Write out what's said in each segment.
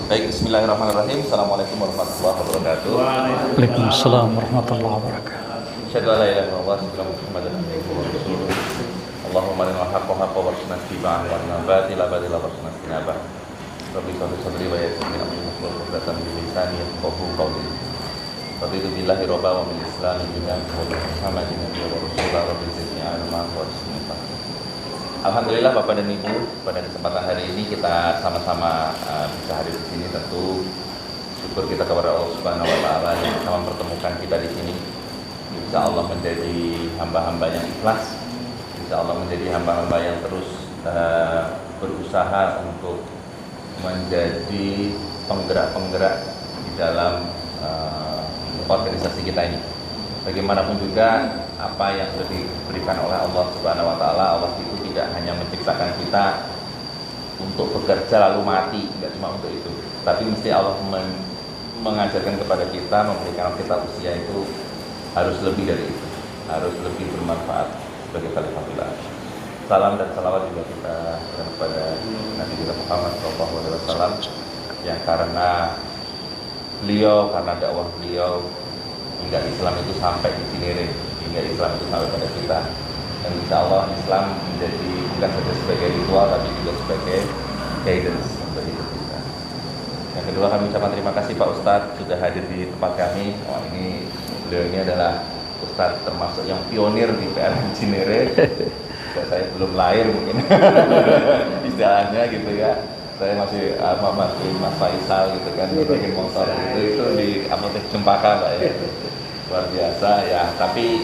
Baik, bismillahirrahmanirrahim. Assalamualaikum warahmatullahi wabarakatuh. Waalaikumsalam warahmatullahi wabarakatuh. Asyhadu an la ilaha illallah wa asyhadu anna Muhammadan abduhu wa rasuluh. Allahumma arinal haqqa haqqan warzuqna ittiba'ahu wa arinal batila batila warzuqna ijtinabah. Rabbi sholli sadri wa yassir li amri wahlul 'uqdatam min lisani yafqahu qawli. Raditu billahi robba wa bil islami dinan wa bi Muhammadin nabiyyan wa rasulah rabbi zidni ilma wa rzuqni fahma. Alhamdulillah Bapak dan Ibu, pada kesempatan hari ini kita sama-sama bisa hadir di sini. Tentu syukur kita kepada Allah Subhanahu wa taala yang telah mempertemukan kita di sini. Insya Allah menjadi hamba-hamba yang ikhlas. Insya Allah menjadi hamba-hamba yang terus berusaha untuk menjadi penggerak-penggerak di dalam organisasi kita ini. Bagaimanapun juga apa yang sudah diberikan oleh Allah Subhanahu wa taala, Allah itu tidak hanya menciptakan kita untuk bekerja lalu mati, tidak cuma untuk itu. Tapi mesti Allah mengajarkan kepada kita, memberikan kita usia itu harus lebih dari itu, harus lebih bermanfaat sebagai khalifatullah. Salam dan salawat juga kita kepada Nabi kita Muhammad SAW yang karena beliau, karena dakwah beliau hingga Islam itu sampai di Cinere, hingga Islam itu sampai pada kita. Dan insya Allah Islam menjadi bukan saja sebagai ritual tapi juga sebagai guidance untuk hidup kita. Yang kedua, kami ucapkan terima kasih Pak Ustadz sudah hadir di tempat kami. Ini beliau ini adalah Ustadz termasuk yang pionir di PRM Cinere. Saya belum lahir mungkin istilahnya gitu ya. Saya masih Mas Faisal gitu kan, bikin motor itu di apotek Cempaka Pak ya. Luar biasa ya, tapi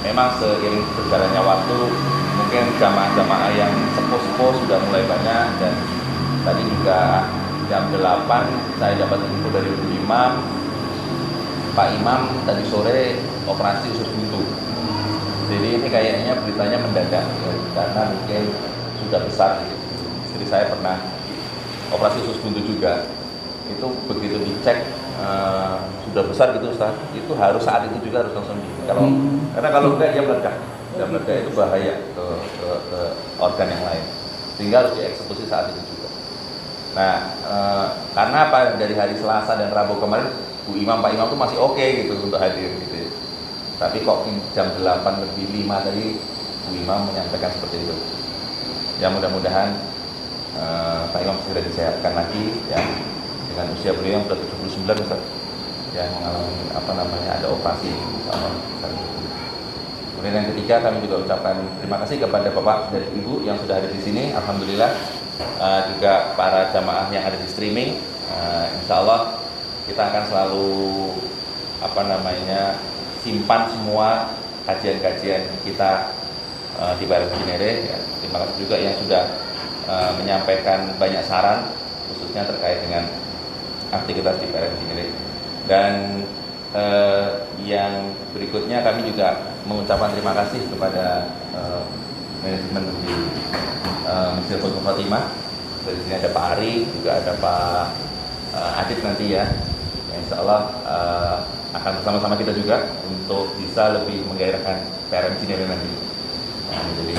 memang seiring berjalannya waktu mungkin jamaah-jamaah yang sepuh-sepuh sudah mulai banyak. Dan tadi juga jam 8 saya dapat info dari Bu Imam, Pak Imam tadi sore operasi usus buntu. Jadi ini kayaknya beritanya mendadak ya, karena mungkin sudah besar gitu. Istri saya pernah operasi usus buntu juga. Itu begitu dicek sudah besar gitu Ustaz, itu harus saat itu juga harus langsung karena kalau enggak dia meledak. Dan meledak itu bahaya ke organ yang lain, sehingga harus dieksekusi saat itu juga. Nah, karena apa, dari hari Selasa dan Rabu kemarin Bu Imam, Pak Imam itu masih oke gitu untuk hadir gitu. Tapi kok jam 8:05 tadi Bu Imam menyampaikan seperti itu. Ya mudah-mudahan Pak Imam segera disehatkan lagi ya, dengan usia beliau yang sudah 79 Ustaz, yang mengalami ada operasi insyaallah. Kemudian yang ketiga, kami juga ucapkan terima kasih kepada Bapak dan Ibu yang sudah ada di sini. Alhamdulillah, juga para jamaah yang ada di streaming. Insyaallah kita akan selalu simpan semua kajian-kajian kita di PRM Cinere ya. Terima kasih juga yang sudah menyampaikan banyak saran khususnya terkait dengan aktivitas di PRM Cinere. Dan yang berikutnya kami juga mengucapkan terima kasih kepada manajemen di Masjid Fathul Khotimah. Di sini ada Pak Ari, juga ada Pak Adit nanti ya. Insya Allah akan bersama-sama kita juga untuk bisa lebih menggairahkan PRM Cinere nanti menjadi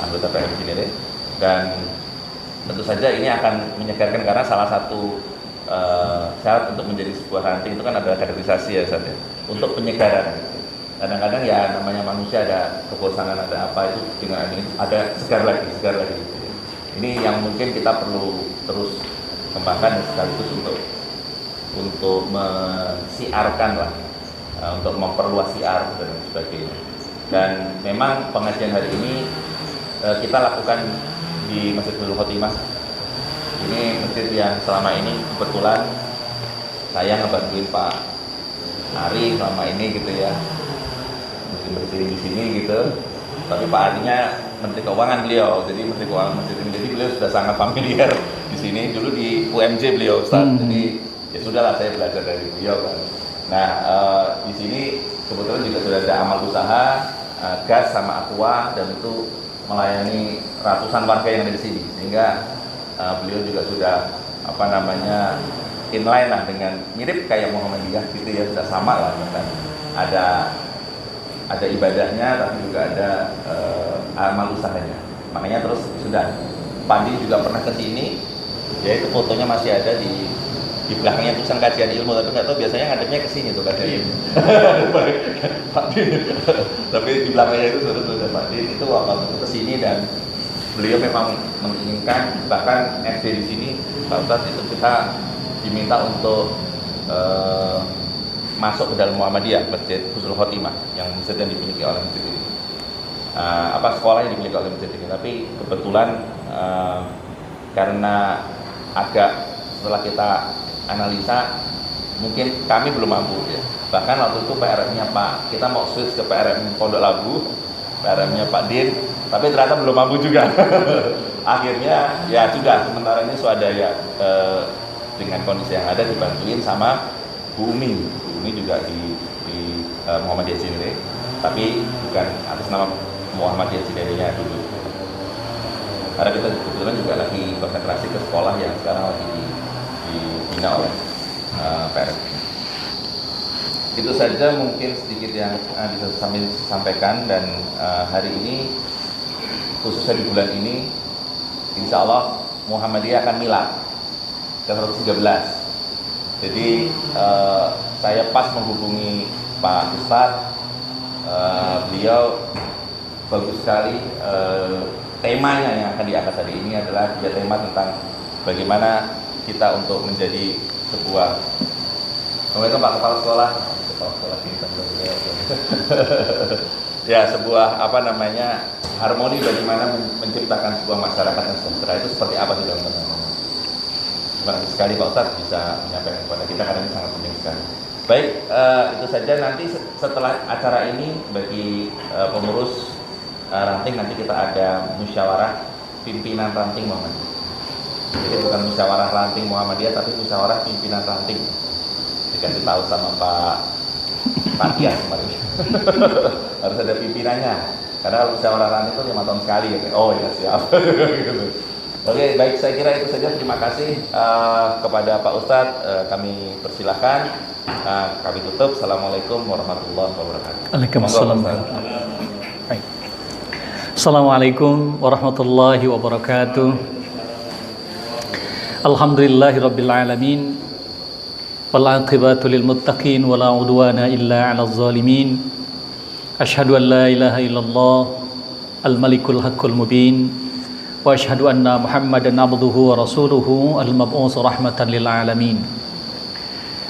anggota PRM Cinere. Dan tentu saja ini akan menyegarkan karena salah satu syarat untuk menjadi sebuah ranting itu kan ada kaderisasi ya Ustaz ya, untuk penyegaran. Kadang-kadang ya namanya manusia ada kebosanan, ada apa, itu dengan ini ada segar lagi gitu. Ini yang mungkin kita perlu terus kembangkan sekaligus untuk mensiarkan lah, untuk memperluas siar dan sebagainya. Dan memang pengajian hari ini kita lakukan di Masjid Fathul Khotimah. Ini masjid yang selama ini kebetulan saya ngebantuin Pak Ari selama ini gitu ya, bersihin di sini gitu. Tapi Pak Arinya Menteri Keuangan beliau, jadi Menteri Keuangan masjid ini, jadi beliau sudah sangat familiar di sini. Dulu di UMJ beliau Ustaz, jadi ya sudahlah saya belajar dari beliau kan. Nah di sini kebetulan juga sudah ada amal usaha gas sama aqua, dan itu melayani ratusan warga yang ada di sini, sehingga beliau juga sudah inline lah dengan mirip kayak Muhammadiyah gitu ya, sudah sama lah kan. Ada ibadahnya tapi juga ada amal usahanya. Makanya terus sudah Pandi juga pernah ke sini Ya itu fotonya masih ada di belakangnya tulisan kajian ilmu, tapi nggak tahu biasanya ngadepnya ke sini tuh kajian. Pak Din. Tapi di belakangnya itu sudah tulisan Pak Din itu waktu itu ke sini, dan beliau memang menginginkan, bahkan SD di sini Pak Ustadz itu kita diminta untuk masuk ke dalam Muhammadiyah, Masjid Husnul Khotimah, yang masjid yang dimiliki oleh masjid ini. Sekolah yang dimiliki oleh masjid ini. Tapi kebetulan karena agak setelah kita analisa, mungkin kami belum mampu ya. Bahkan waktu itu PRM-nya Pak, kita mau switch ke PRM Pondok Labu, PRM-nya Pak Din, tapi ternyata belum mampu juga. Akhirnya ya sudah, sementara ini swadaya dengan kondisi yang ada dibantuin sama Bu Umi. Bu Umi juga di Muhammadiyah Cinere, tapi bukan atas nama Muhammadiyah Cinere-nya dulu. Karena kita kebetulan juga lagi konsentrasi ke sekolah yang sekarang lagi dibina oleh PRM. Itu saja mungkin sedikit yang bisa kami sampaikan, dan hari ini khususnya di bulan ini insya Allah Muhammadiyah akan milad ke 113. Jadi saya pas menghubungi Pak Ustadz, beliau bagus sekali, temanya yang akan diangkat hari ini adalah tema tentang bagaimana kita untuk menjadi sebuah, Assalamualaikum Pak Kepala Sekolah, ya, sebuah harmoni bagaimana menciptakan sebuah masyarakat yang sejahtera itu seperti apa sih teman-teman? Terima kasih sekali Pak Ustadz bisa menyampaikan kepada kita, karena ini sangat penting sekali. Baik, itu saja. Nanti setelah acara ini bagi pengurus ranting, nanti kita ada musyawarah pimpinan ranting Muhammadiyah. Jadi bukan musyawarah ranting Muhammadiyah, tapi musyawarah pimpinan ranting. Dikasih tahu sama Pak Tias kemarin. Harus ada pimpinannya. Karena musyawarah ranting itu 5 tahun sekali. Oh ya siap. Oke, baik, saya kira itu saja. Terima kasih kepada Pak Ustadz. Kami persilahkan. Kami tutup. Assalamualaikum warahmatullahi wabarakatuh. Waalaikumsalam. Assalamualaikum warahmatullahi wabarakatuh. Alhamdulillahirabbil alamin. Wal 'aqibatu lil muttaqin wa la 'udwana illa 'alal zalimin. Asyhadu an la ilaha illallah al-malikul haqqul mubin. Wa asyhadu anna Muhammadan abduhu wa rasuluhu al-mab'us rahmatan lil alamin.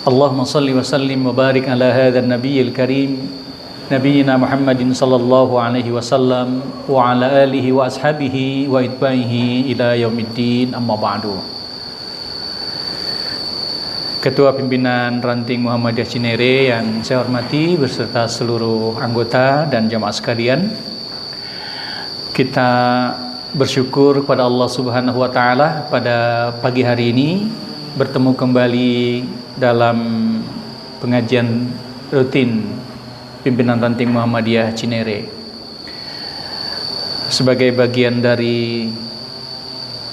Allahumma salli wa sallim wa barik ala hadzal nabiyil karim nabiyina Muhammadin sallallahu alaihi wasallam wa ala alihi wa ashabihi wa itba'ihi ila yaumiddin, amma ba'du. Ketua Pimpinan Ranting Muhammadiyah Cinere yang saya hormati beserta seluruh anggota dan jamaah sekalian, kita bersyukur kepada Allah Subhanahu wa taala pada pagi hari ini bertemu kembali dalam pengajian rutin Pimpinan Ranting Muhammadiyah Cinere. Sebagai bagian dari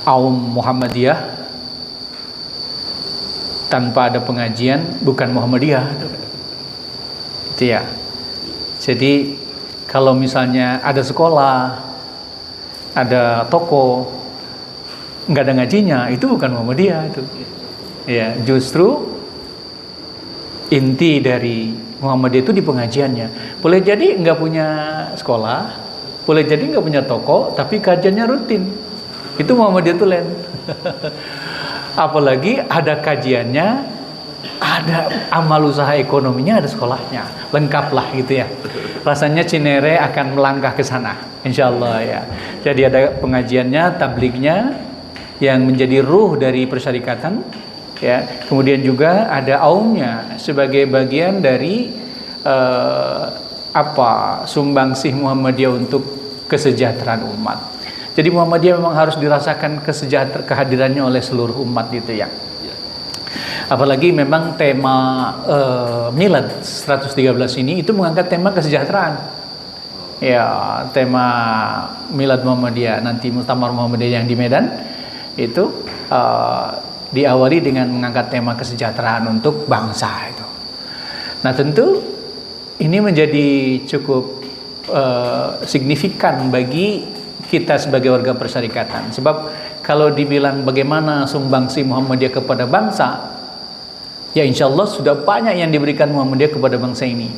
Aum Muhammadiyah, tanpa ada pengajian bukan Muhammadiyah. Itu ya. Jadi kalau misalnya ada sekolah, ada toko, nggak ada ngajinya, itu bukan Muhammadiyah itu. Ya, justru inti dari Muhammadiyah itu di pengajiannya. Boleh jadi nggak punya sekolah, boleh jadi nggak punya toko, tapi kajiannya rutin. Itu Muhammadiyah itu lain. Apalagi ada kajiannya, ada amal usaha ekonominya, ada sekolahnya, lengkap lah gitu ya. Rasanya Cinere akan melangkah ke sana, insya Allah ya. Jadi ada pengajiannya, tablignya yang menjadi ruh dari persyarikatan, ya. Kemudian juga ada aumnya sebagai bagian dari sumbangsih Muhammadiyah untuk kesejahteraan umat. Jadi Muhammadiyah memang harus dirasakan kehadirannya oleh seluruh umat gitu ya. Apalagi memang tema Milad 113 ini itu mengangkat tema kesejahteraan. Ya, tema Milad Muhammadiyah nanti Muktamar Muhammadiyah yang di Medan itu diawali dengan mengangkat tema kesejahteraan untuk bangsa itu. Nah, tentu ini menjadi cukup signifikan bagi kita sebagai warga persyarikatan, sebab kalau dibilang bagaimana sumbangsi Muhammadiyah kepada bangsa, ya insya Allah sudah banyak yang diberikan Muhammadiyah kepada bangsa ini.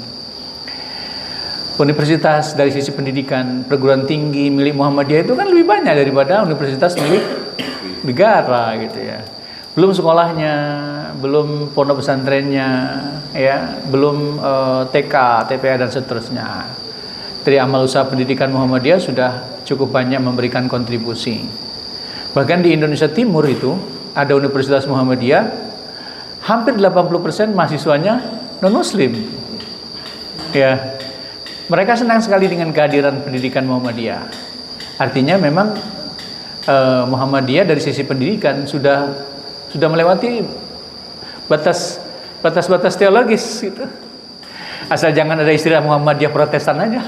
Universitas dari sisi pendidikan, perguruan tinggi milik Muhammadiyah itu kan lebih banyak daripada universitas milik negara gitu ya. Belum sekolahnya, belum pondok pesantrennya, ya, belum TK, TPA dan seterusnya. Dari amal usaha pendidikan Muhammadiyah sudah cukup banyak memberikan kontribusi. Bahkan di Indonesia Timur itu ada Universitas Muhammadiyah, hampir 80% mahasiswanya non-muslim. Ya, mereka senang sekali dengan kehadiran pendidikan Muhammadiyah. Artinya memang Muhammadiyah dari sisi pendidikan sudah melewati batas teologis gitu. Asal jangan ada istilah Muhammadiyah Protestan aja.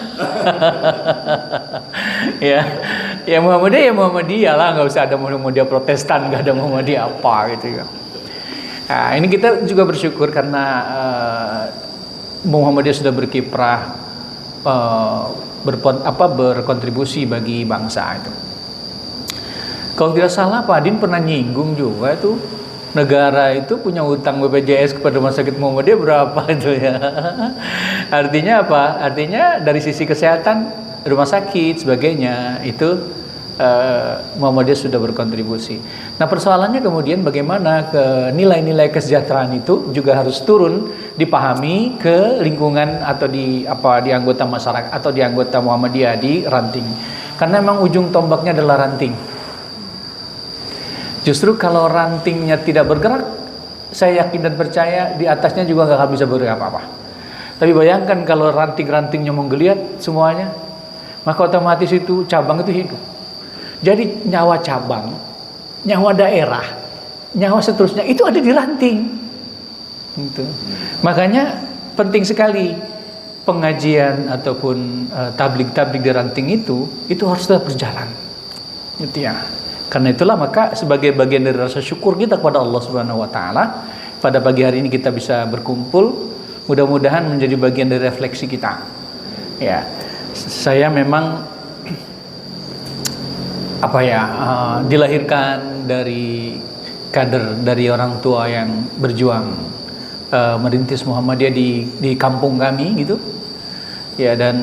ya Muhammadiyah lah, nggak usah ada Muhammadiyah Protestan, nggak ada Muhammadiyah apa gitu ya. Nah, ini kita juga bersyukur karena Muhammadiyah sudah berkiprah, berkontribusi bagi bangsa itu. Kalau tidak salah Pak Adin pernah nyinggung juga itu, negara itu punya utang BPJS kepada Rumah Sakit Muhammadiyah berapa itu ya. Artinya apa? Artinya dari sisi kesehatan, rumah sakit sebagainya itu Muhammadiyah sudah berkontribusi. Nah, persoalannya kemudian bagaimana ke nilai-nilai kesejahteraan itu juga harus turun dipahami ke lingkungan atau di anggota masyarakat atau di anggota Muhammadiyah di ranting. Karena memang ujung tombaknya adalah ranting. Justru kalau rantingnya tidak bergerak, saya yakin dan percaya di atasnya juga nggak akan bisa bergerak apa-apa. Tapi bayangkan kalau ranting-rantingnya menggeliat semuanya, maka otomatis itu cabang itu hidup. Jadi nyawa cabang, nyawa daerah, nyawa seterusnya itu ada di ranting. Gitu. Makanya penting sekali pengajian ataupun tablik-tablik di ranting itu harus tetap berjalan. Gitu ya. Karena itulah maka sebagai bagian dari rasa syukur kita kepada Allah Subhanahu wa taala, pada pagi hari ini kita bisa berkumpul, mudah-mudahan menjadi bagian dari refleksi kita. Ya. Saya memang dilahirkan dari kader, dari orang tua yang berjuang merintis Muhammadiyah di kampung kami gitu. Ya, dan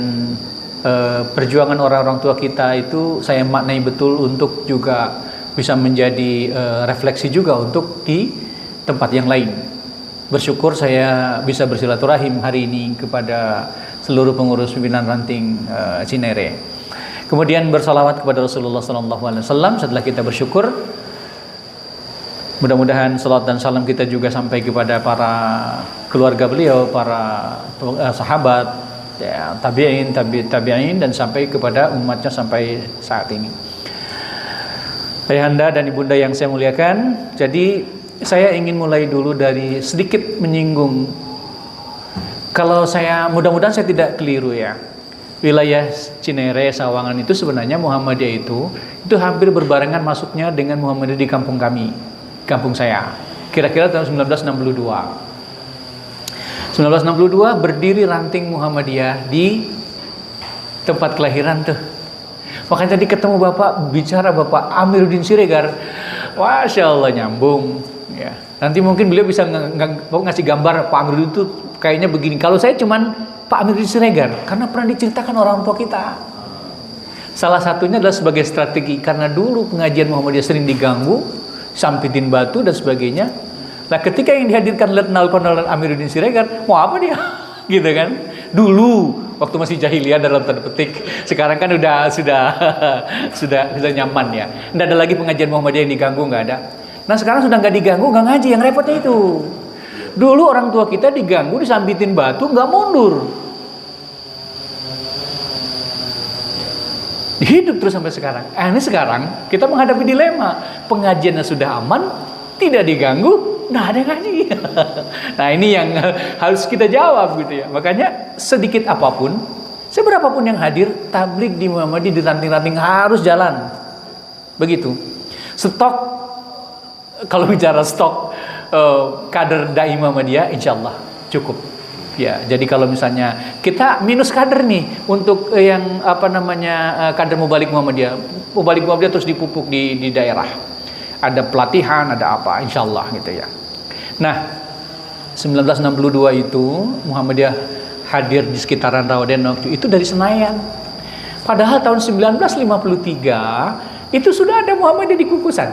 perjuangan orang-orang tua kita itu saya maknai betul untuk juga bisa menjadi refleksi juga untuk di tempat yang lain. Bersyukur saya bisa bersilaturahim hari ini kepada seluruh pengurus pimpinan ranting Cinere. Kemudian bersalawat kepada Rasulullah SAW. Setelah kita bersyukur, mudah-mudahan salawat dan salam kita juga sampai kepada para keluarga beliau, para sahabat, ya, tabi'in dan sampai kepada umatnya sampai saat ini. Ayahanda dan ibunda yang saya muliakan, jadi saya ingin mulai dulu dari sedikit menyinggung. Kalau saya, mudah-mudahan saya tidak keliru ya. Wilayah Cinere, Sawangan itu sebenarnya Muhammadiyah itu hampir berbarengan masuknya dengan Muhammadiyah di kampung kami, kampung saya. Kira-kira tahun 1962. 1962 berdiri ranting Muhammadiyah di tempat kelahiran tuh. Makanya tadi ketemu Bapak, bicara Bapak Amiruddin Siregar, Masya Allah nyambung ya. Nanti mungkin beliau bisa ngasih gambar Pak Amiruddin itu kayaknya begini. Kalau saya cuman Pak Amiruddin Siregar, karena pernah diceritakan orang tua kita. Salah satunya adalah sebagai strategi, karena dulu pengajian Muhammadiyah sering diganggu, sampitin batu dan sebagainya. Nah, ketika yang dihadirkan Letnan Kolonel Amiruddin Siregar, mau apa dia? Gitu kan? Dulu waktu masih jahiliyah dalam tanda petik. Sekarang kan sudah nyaman ya. Nggak ada lagi pengajian Muhammadiyah yang diganggu, nggak ada. Nah, sekarang sudah nggak diganggu, nggak ngaji, yang repotnya itu. Dulu orang tua kita diganggu, disambitin batu, nggak mundur. Hidup terus sampai sekarang. Ini sekarang kita menghadapi dilema. Pengajiannya sudah aman, tidak diganggu, nggak ada ngaji. Nah, ini yang harus kita jawab gitu ya. Makanya sedikit apapun, seberapapun yang hadir, tablik di Muhammadiyah di ranting-ranting harus jalan. Begitu. Stok, kalau bicara stok kader dai Muhammadiyah, insya Allah cukup. Ya, jadi kalau misalnya kita minus kader nih untuk yang kader Mubalik Muhammadiyah terus dipupuk di daerah. Ada pelatihan, ada apa, insya Allah gitu ya. Nah, 1962 itu Muhammadiyah hadir di sekitaran Rawadenok itu dari Senayan. Padahal tahun 1953 itu sudah ada Muhammadiyah di Kukusan.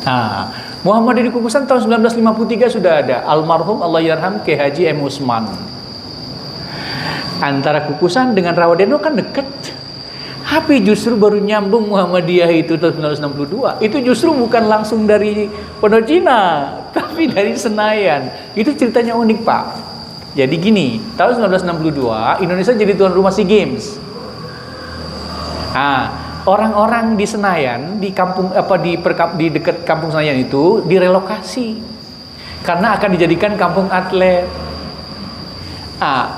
Nah, Muhammadiyah di Kukusan tahun 1953 sudah ada. Almarhum Allahyarham Kiai Haji M. Usman. Antara Kukusan dengan Rawadenok kan dekat. Tapi justru baru nyambung Muhammadiyah itu tahun 1962. Itu justru bukan langsung dari Pondok Cina, tapi dari Senayan. Itu ceritanya unik, Pak. Jadi gini, tahun 1962 Indonesia jadi tuan rumah SEA Games. Nah, orang-orang di Senayan, di dekat kampung Senayan itu direlokasi karena akan dijadikan kampung atlet.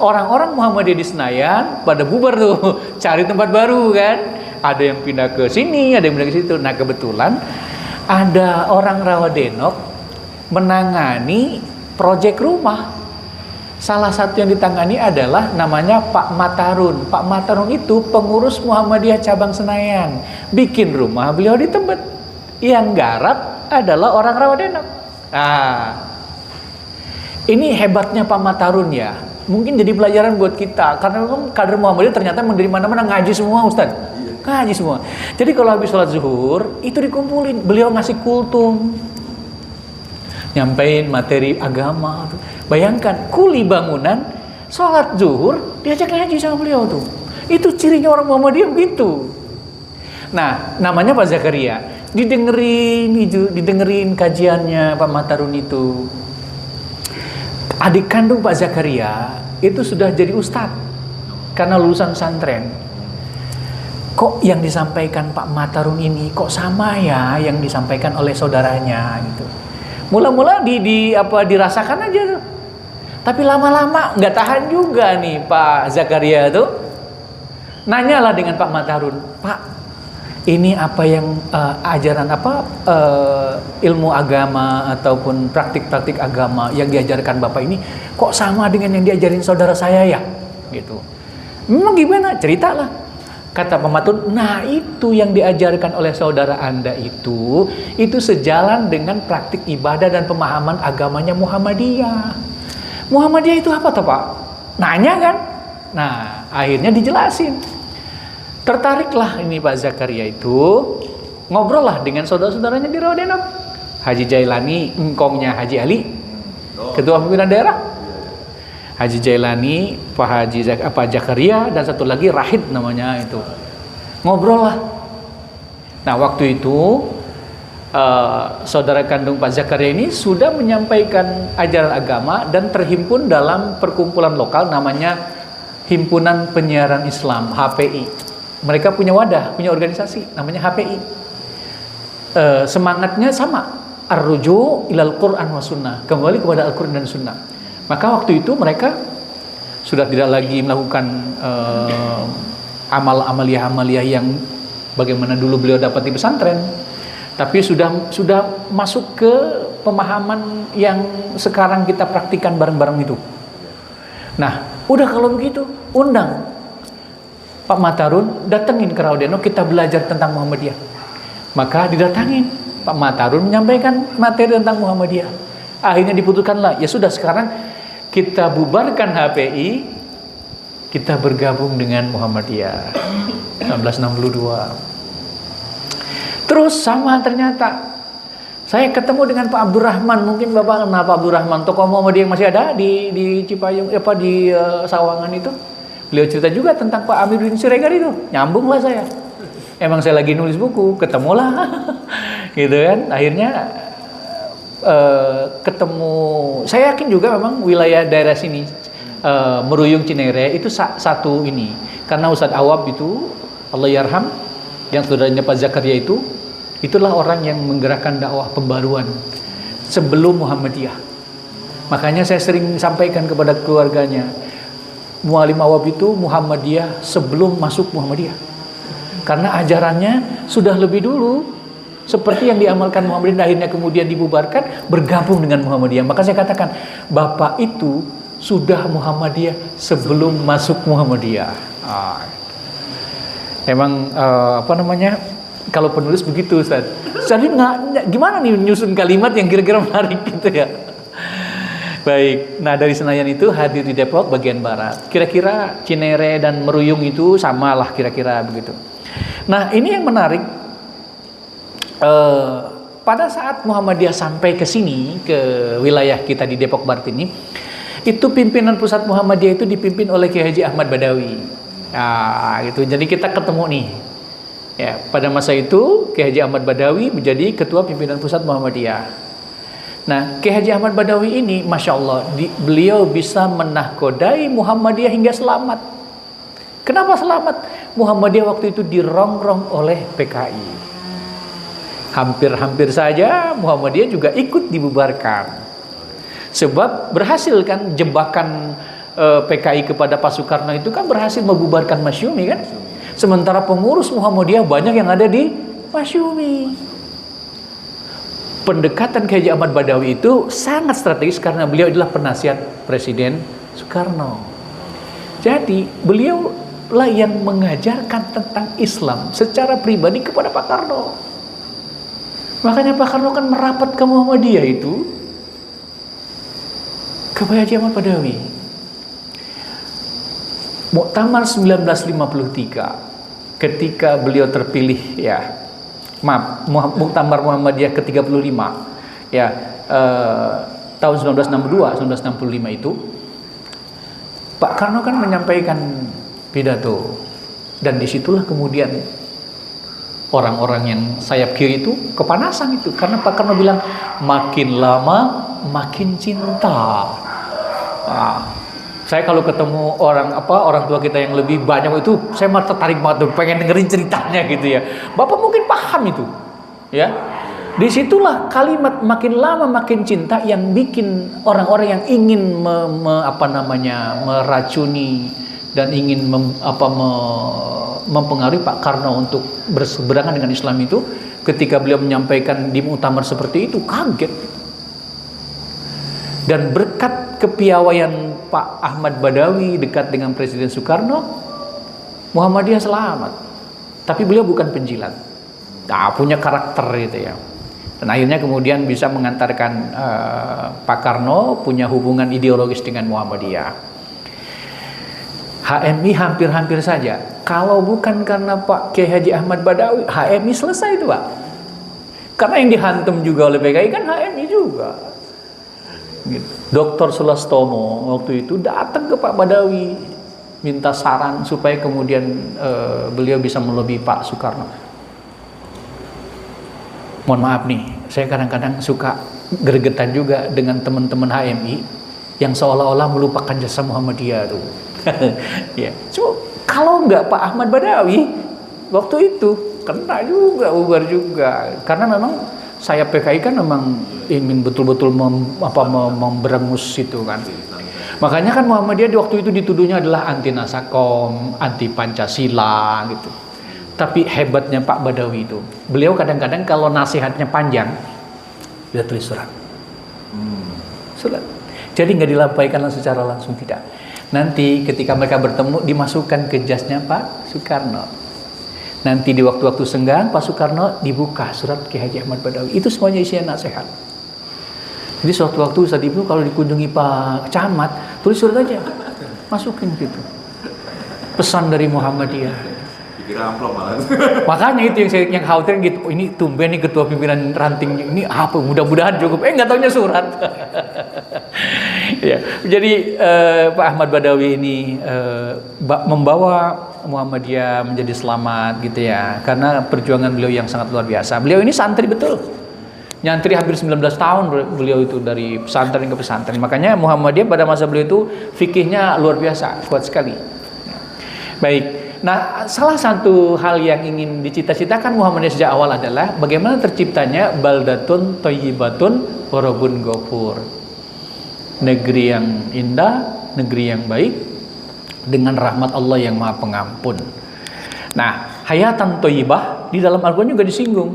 Orang-orang Muhammadiyah di Senayan pada bubar tuh, cari tempat baru kan. Ada yang pindah ke sini, ada yang pindah ke situ. Nah, kebetulan ada orang Rawadenok menangani proyek rumah. Salah satu yang ditangani adalah namanya Pak Matarun. Pak Matarun itu pengurus Muhammadiyah cabang Senayan. Bikin rumah beliau di Tebet. Yang garap adalah orang Rawadenok. Ini hebatnya Pak Matarun ya. Mungkin jadi pelajaran buat kita. Karena memang kader Muhammadiyah ternyata dari mana-mana ngaji semua, Ustaz. Ngaji semua. Jadi kalau habis sholat zuhur, itu dikumpulin. Beliau ngasih kultum. Nyampein materi agama. Bayangkan, kuli bangunan, sholat zuhur, diajak ngaji sama beliau tuh. Itu cirinya orang Muhammadiyah begitu. Nah, namanya Pak Zakaria. Didengerin kajiannya Pak Matarun itu. Adik kandung Pak Zakaria itu sudah jadi ustadz karena lulusan pesantren. Kok yang disampaikan Pak Matarun ini kok sama ya yang disampaikan oleh saudaranya gitu. Mula-mula dirasakan aja tuh. Tapi lama-lama nggak tahan juga nih Pak Zakaria tuh. Nanyalah dengan Pak Matarun, Pak, ini apa yang ilmu agama ataupun praktik-praktik agama yang diajarkan Bapak ini kok sama dengan yang diajarin saudara saya ya? Gitu. Memang gimana? Ceritalah. Kata Pak Matarun, nah itu yang diajarkan oleh saudara Anda itu sejalan dengan praktik ibadah dan pemahaman agamanya Muhammadiyah. Muhammadiyah itu apa toh Pak? Nanya kan? Nah, akhirnya dijelasin. Tertariklah ini Pak Zakaria itu, ngobrol lah dengan saudara-saudaranya di Rawadenok. Haji Jailani, engkongnya Haji Ali, ketua pimpinan daerah. Haji Jailani, Pak Zakaria, dan satu lagi Rahid namanya itu. Ngobrol lah. Nah, waktu itu saudara kandung Pak Zakaria ini sudah menyampaikan ajaran agama dan terhimpun dalam perkumpulan lokal namanya Himpunan Penyiaran Islam, HPI. Mereka punya wadah, punya organisasi namanya HPI. Semangatnya sama, ar-ruju ilal Qur'an wa sunnah, kembali kepada Al-Qur'an dan Sunnah. Maka waktu itu mereka sudah tidak lagi melakukan amaliyah yang bagaimana dulu beliau dapat di pesantren, tapi sudah masuk ke pemahaman yang sekarang kita praktikan bareng-bareng itu. Nah, udah kalau begitu, undang Pak Matarun, datengin ke Rawadenok, kita belajar tentang Muhammadiyah. Maka didatangin, Pak Matarun menyampaikan materi tentang Muhammadiyah. Akhirnya diputuskanlah, ya sudah sekarang kita bubarkan HPI, kita bergabung dengan Muhammadiyah. 1962. Terus sama ternyata, saya ketemu dengan Pak Abdurrahman, mungkin Bapak kenal Pak Abdurrahman, tokoh Muhammadiyah yang masih ada di Cipayung, di Sawangan itu. Beliau cerita juga tentang Pak Amiruddin Siregar itu. Nyambunglah saya. Emang saya lagi nulis buku, ketemulah. Gitu kan. Akhirnya ketemu. Saya yakin juga memang wilayah daerah sini, Meruyung Cinere itu satu ini. Karena Ustadz Awab itu, Allahyarham, yang saudaranya Pak Zakaria itu, itulah orang yang menggerakkan dakwah pembaruan sebelum Muhammadiyah. Makanya saya sering sampaikan kepada keluarganya, Mu'alim Awab itu Muhammadiyah sebelum masuk Muhammadiyah. Karena ajarannya sudah lebih dulu seperti yang diamalkan Muhammadiyah dan akhirnya kemudian dibubarkan, bergabung dengan Muhammadiyah. Maka saya katakan, Bapak itu sudah Muhammadiyah sebelum masuk Muhammadiyah. Emang apa namanya? Kalau penulis begitu, Ustaz. Jadi gimana nih nyusun kalimat yang kira-kira menarik gitu ya. Baik, nah dari Senayan itu hadir di Depok bagian barat. Kira-kira Cinere dan Meruyung itu samalah kira-kira begitu. Nah ini yang menarik. Pada saat Muhammadiyah sampai ke sini, ke wilayah kita di Depok Barat ini, itu pimpinan pusat Muhammadiyah itu dipimpin oleh Kiai Haji Ahmad Badawi. Nah, gitu. Jadi kita ketemu nih. Ya, pada masa itu Kiai Haji Ahmad Badawi menjadi ketua pimpinan pusat Muhammadiyah. Nah, Kiai Haji Ahmad Badawi ini, masya Allah, beliau bisa menahkodai Muhammadiyah hingga selamat. Kenapa selamat? Muhammadiyah waktu itu dirongrong oleh PKI. Hampir-hampir saja Muhammadiyah juga ikut dibubarkan. Sebab berhasil kan jebakan PKI kepada Pak Soekarno itu kan berhasil membubarkan Masyumi kan. Sementara pengurus Muhammadiyah banyak yang ada di Masyumi. Pendekatan Kiai Haji Ahmad Badawi itu sangat strategis karena beliau adalah penasihat Presiden Soekarno. Jadi beliau lah yang mengajarkan tentang Islam secara pribadi kepada Pak Karno. Makanya Pak Karno kan merapat ke Muhammadiyah itu ke Kiai Haji Ahmad Badawi. Muktamar 1953 ketika beliau terpilih ya. Maaf, Muktamar Muhammadiyah ke-35 ya, tahun 1962 1965 itu Pak Karno kan menyampaikan pidato, dan disitulah kemudian orang-orang yang sayap kiri itu kepanasan itu, karena Pak Karno bilang makin lama makin cinta. Saya kalau ketemu orang tua kita yang lebih banyak itu, saya malah tertarik banget tuh, pengen dengerin ceritanya gitu ya. Bapak mungkin paham itu, ya. Disitulah kalimat makin lama makin cinta yang bikin orang-orang yang ingin meracuni dan ingin mempengaruhi Pak Karno untuk berseberangan dengan Islam itu, ketika beliau menyampaikan di muktamar seperti itu kaget. Dan berkat kepiawaian Pak Ahmad Badawi dekat dengan Presiden Soekarno, Muhammadiyah selamat. Tapi beliau bukan penjilat, punya karakter gitu ya. Dan akhirnya kemudian bisa mengantarkan Pak Karno punya hubungan ideologis dengan Muhammadiyah. HMI hampir-hampir saja. Kalau bukan karena Pak Kiai Haji Ahmad Badawi, HMI selesai itu Pak. Karena yang dihantam juga oleh PKI kan HMI juga. Dr. Sulastomo waktu itu datang ke Pak Badawi minta saran supaya kemudian beliau bisa melobi Pak Soekarno. Mohon maaf nih, saya kadang-kadang suka gregetan juga dengan teman-teman HMI yang seolah-olah melupakan jasa Muhammadiyah tuh. Ya, cuma kalau nggak Pak Ahmad Badawi waktu itu kena juga, bubar juga, karena memang saya PKI kan memang ingin betul-betul memberangus itu kan. Makanya kan Muhammadiyah di waktu itu dituduhnya adalah anti Nasakom, anti Pancasila gitu. Tapi hebatnya Pak Badawi itu, beliau kadang-kadang kalau nasihatnya panjang, dia tulis surat. Surat. Jadi nggak dilampaikan secara langsung, tidak. Nanti ketika mereka bertemu dimasukkan ke jasnya Pak Soekarno. Nanti di waktu-waktu senggang Pak Soekarno dibuka surat Kiai Haji Ahmad Badawi. Itu semuanya isinya nasihat. Jadi suatu waktu Ustaz Ibnu kalau dikunjungi Pak Camat, tulis surat aja, masukin gitu. Pesan dari Muhammadiyah. Dikira amplop malah. Makanya itu yang khawatir gitu. Oh, ini tumben nih ketua pimpinan ranting ini apa? Mudah-mudahan cukup. Nggak taunya surat. Ya, jadi Pak Ahmad Badawi ini membawa Muhammadiyah menjadi selamat gitu ya, karena perjuangan beliau yang sangat luar biasa. Beliau ini santri betul, nyantri hampir 19 tahun beliau itu dari pesantren ke pesantren. Makanya Muhammadiyah pada masa beliau itu fikihnya luar biasa, kuat sekali. Baik, nah salah satu hal yang ingin dicita-citakan Muhammadiyah sejak awal adalah bagaimana terciptanya baldatun thayyibatun wa rabbun ghafur, negeri yang indah, negeri yang baik, dengan rahmat Allah yang Maha Pengampun. Nah, hayatan thayyibah di dalam Al-Qur'an juga disinggung.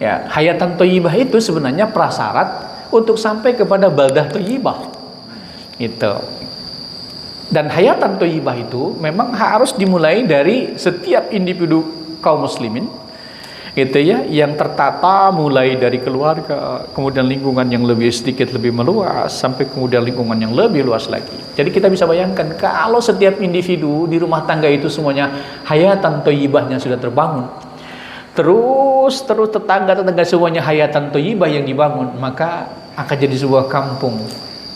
Ya, hayatan thayyibah itu sebenarnya prasyarat untuk sampai kepada baldah thayyibah. Itu. Dan hayatan thayyibah itu memang harus dimulai dari setiap individu kaum muslimin, gitu ya, yang tertata mulai dari keluarga, kemudian lingkungan yang lebih sedikit lebih meluas, sampai kemudian lingkungan yang lebih luas lagi. Jadi kita bisa bayangkan kalau setiap individu di rumah tangga itu semuanya hayatan thayyibahnya sudah terbangun, terus tetangga semuanya hayatan thayyibah yang dibangun, maka akan jadi sebuah kampung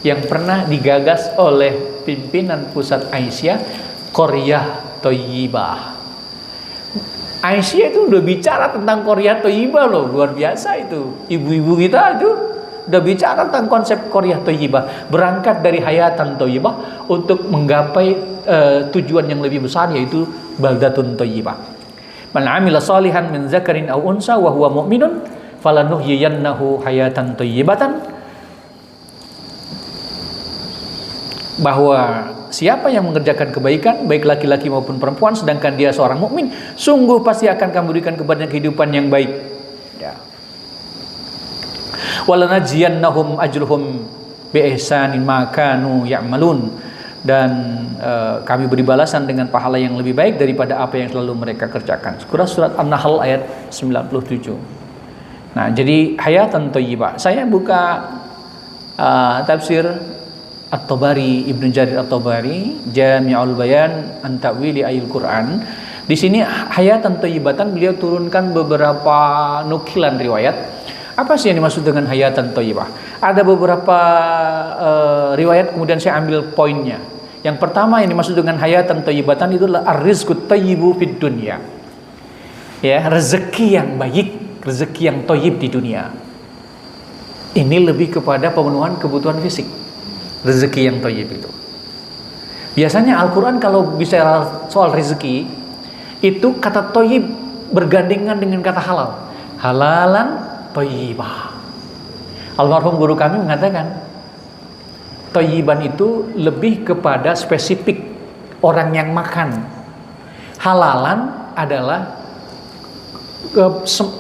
yang pernah digagas oleh pimpinan pusat Aisyah, Qaryah Thayyibah. Aisyah itu udah bicara tentang Qaryah Thayyibah loh, luar biasa itu. Ibu-ibu kita itu udah bicara tentang konsep Qaryah Thayyibah, berangkat dari hayatan thayyibah untuk menggapai tujuan yang lebih besar, yaitu baldatun thayyibah. Man 'amila shalihan min dzakarin aw unsa wa huwa mu'minun falanuhyiyannahu hayatan thayyibatan. Bahwa siapa yang mengerjakan kebaikan, baik laki-laki maupun perempuan, sedangkan dia seorang mukmin, sungguh pasti akan kami berikan kepadanya kehidupan yang baik. Ya. Walanajiyannahum ajruhum bi ihsanin ma kanu ya'malun, dan kami beri balasan dengan pahala yang lebih baik daripada apa yang selalu mereka kerjakan. Surat An-Nahl ayat 97. Nah, jadi hayatan thayyibah. Saya buka tafsir At-Tabari, Ibnu Jarir At-Tabari, Jami'ul Bayan an Ta'wili Ayil Quran. Di sini hayatan thayyibatan beliau turunkan beberapa nukilan riwayat. Apa sih yang dimaksud dengan hayatan thayyibah? Ada beberapa riwayat, kemudian saya ambil poinnya. Yang pertama yang dimaksud dengan hayatan thayyibatan itu adalah ar-rizqut thayyibu fid dunya. Ya, rezeki yang baik, rezeki yang thayyib di dunia. Ini lebih kepada pemenuhan kebutuhan fisik. Rezeki yang thayyib itu. Biasanya Al-Quran kalau bicara soal rezeki, itu kata thayyib bergandengan dengan kata halal. Halalan thayyibah. Almarhum guru kami mengatakan, thayyiban itu lebih kepada spesifik orang yang makan. Halalan adalah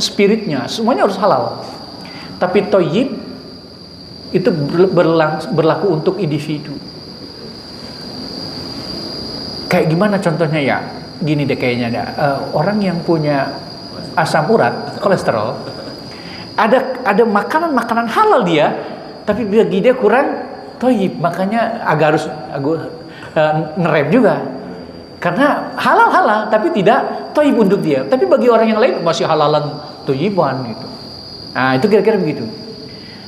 spiritnya, semuanya harus halal. Tapi thayyib itu berlaku untuk individu. Kayak gimana contohnya ya? Gini deh kayaknya, orang yang punya asam urat, kolesterol, ada makanan halal dia, tapi bagi dia kurang thayyib, makanya agak ngerem juga. Karena halal tapi tidak thayyib untuk dia. Tapi bagi orang yang lain masih halalan thayyiban gitu. Nah, itu kira-kira begitu.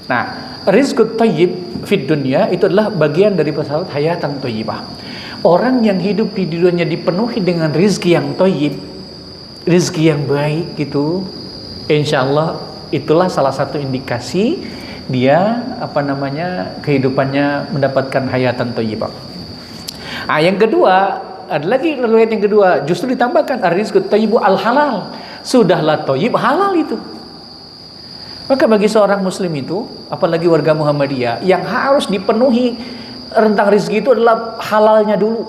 Nah, rizqut thayyib fid dunya itu adalah bagian dari pesawat hayatan thayyibah. Orang yang hidup di dunia dipenuhi dengan rizki yang thayyib, rizki yang baik gitu, insyaallah itulah salah satu indikasi dia kehidupannya mendapatkan hayatan thayyibah. Yang kedua, ada lagi riwayat yang kedua, justru ditambahkan ar-rizqut thayyibu al-halal. Sudahlah thayyib halal itu. Maka bagi seorang muslim itu, apalagi warga Muhammadiyah, yang harus dipenuhi rentang rezeki itu adalah halalnya dulu.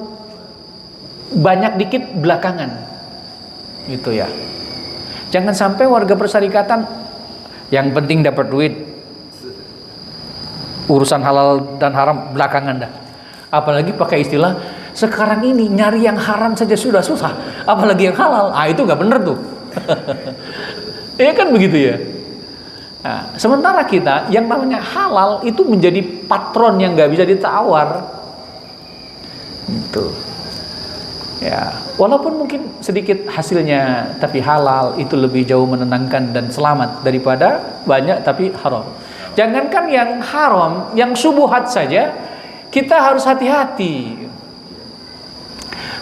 Banyak dikit belakangan. Gitu ya. Jangan sampai warga persyarikatan yang penting dapat duit. Urusan halal dan haram belakangan dah. Apalagi pakai istilah sekarang ini nyari yang haram saja sudah susah, apalagi yang halal. Itu nggak bener tuh. Iya kan begitu ya. Nah, sementara kita yang namanya halal itu menjadi patron yang nggak bisa ditawar. Gitu. Ya, walaupun mungkin sedikit hasilnya, tapi halal itu lebih jauh menenangkan dan selamat daripada banyak tapi haram. Jangankan yang haram, yang subuhat saja kita harus hati-hati.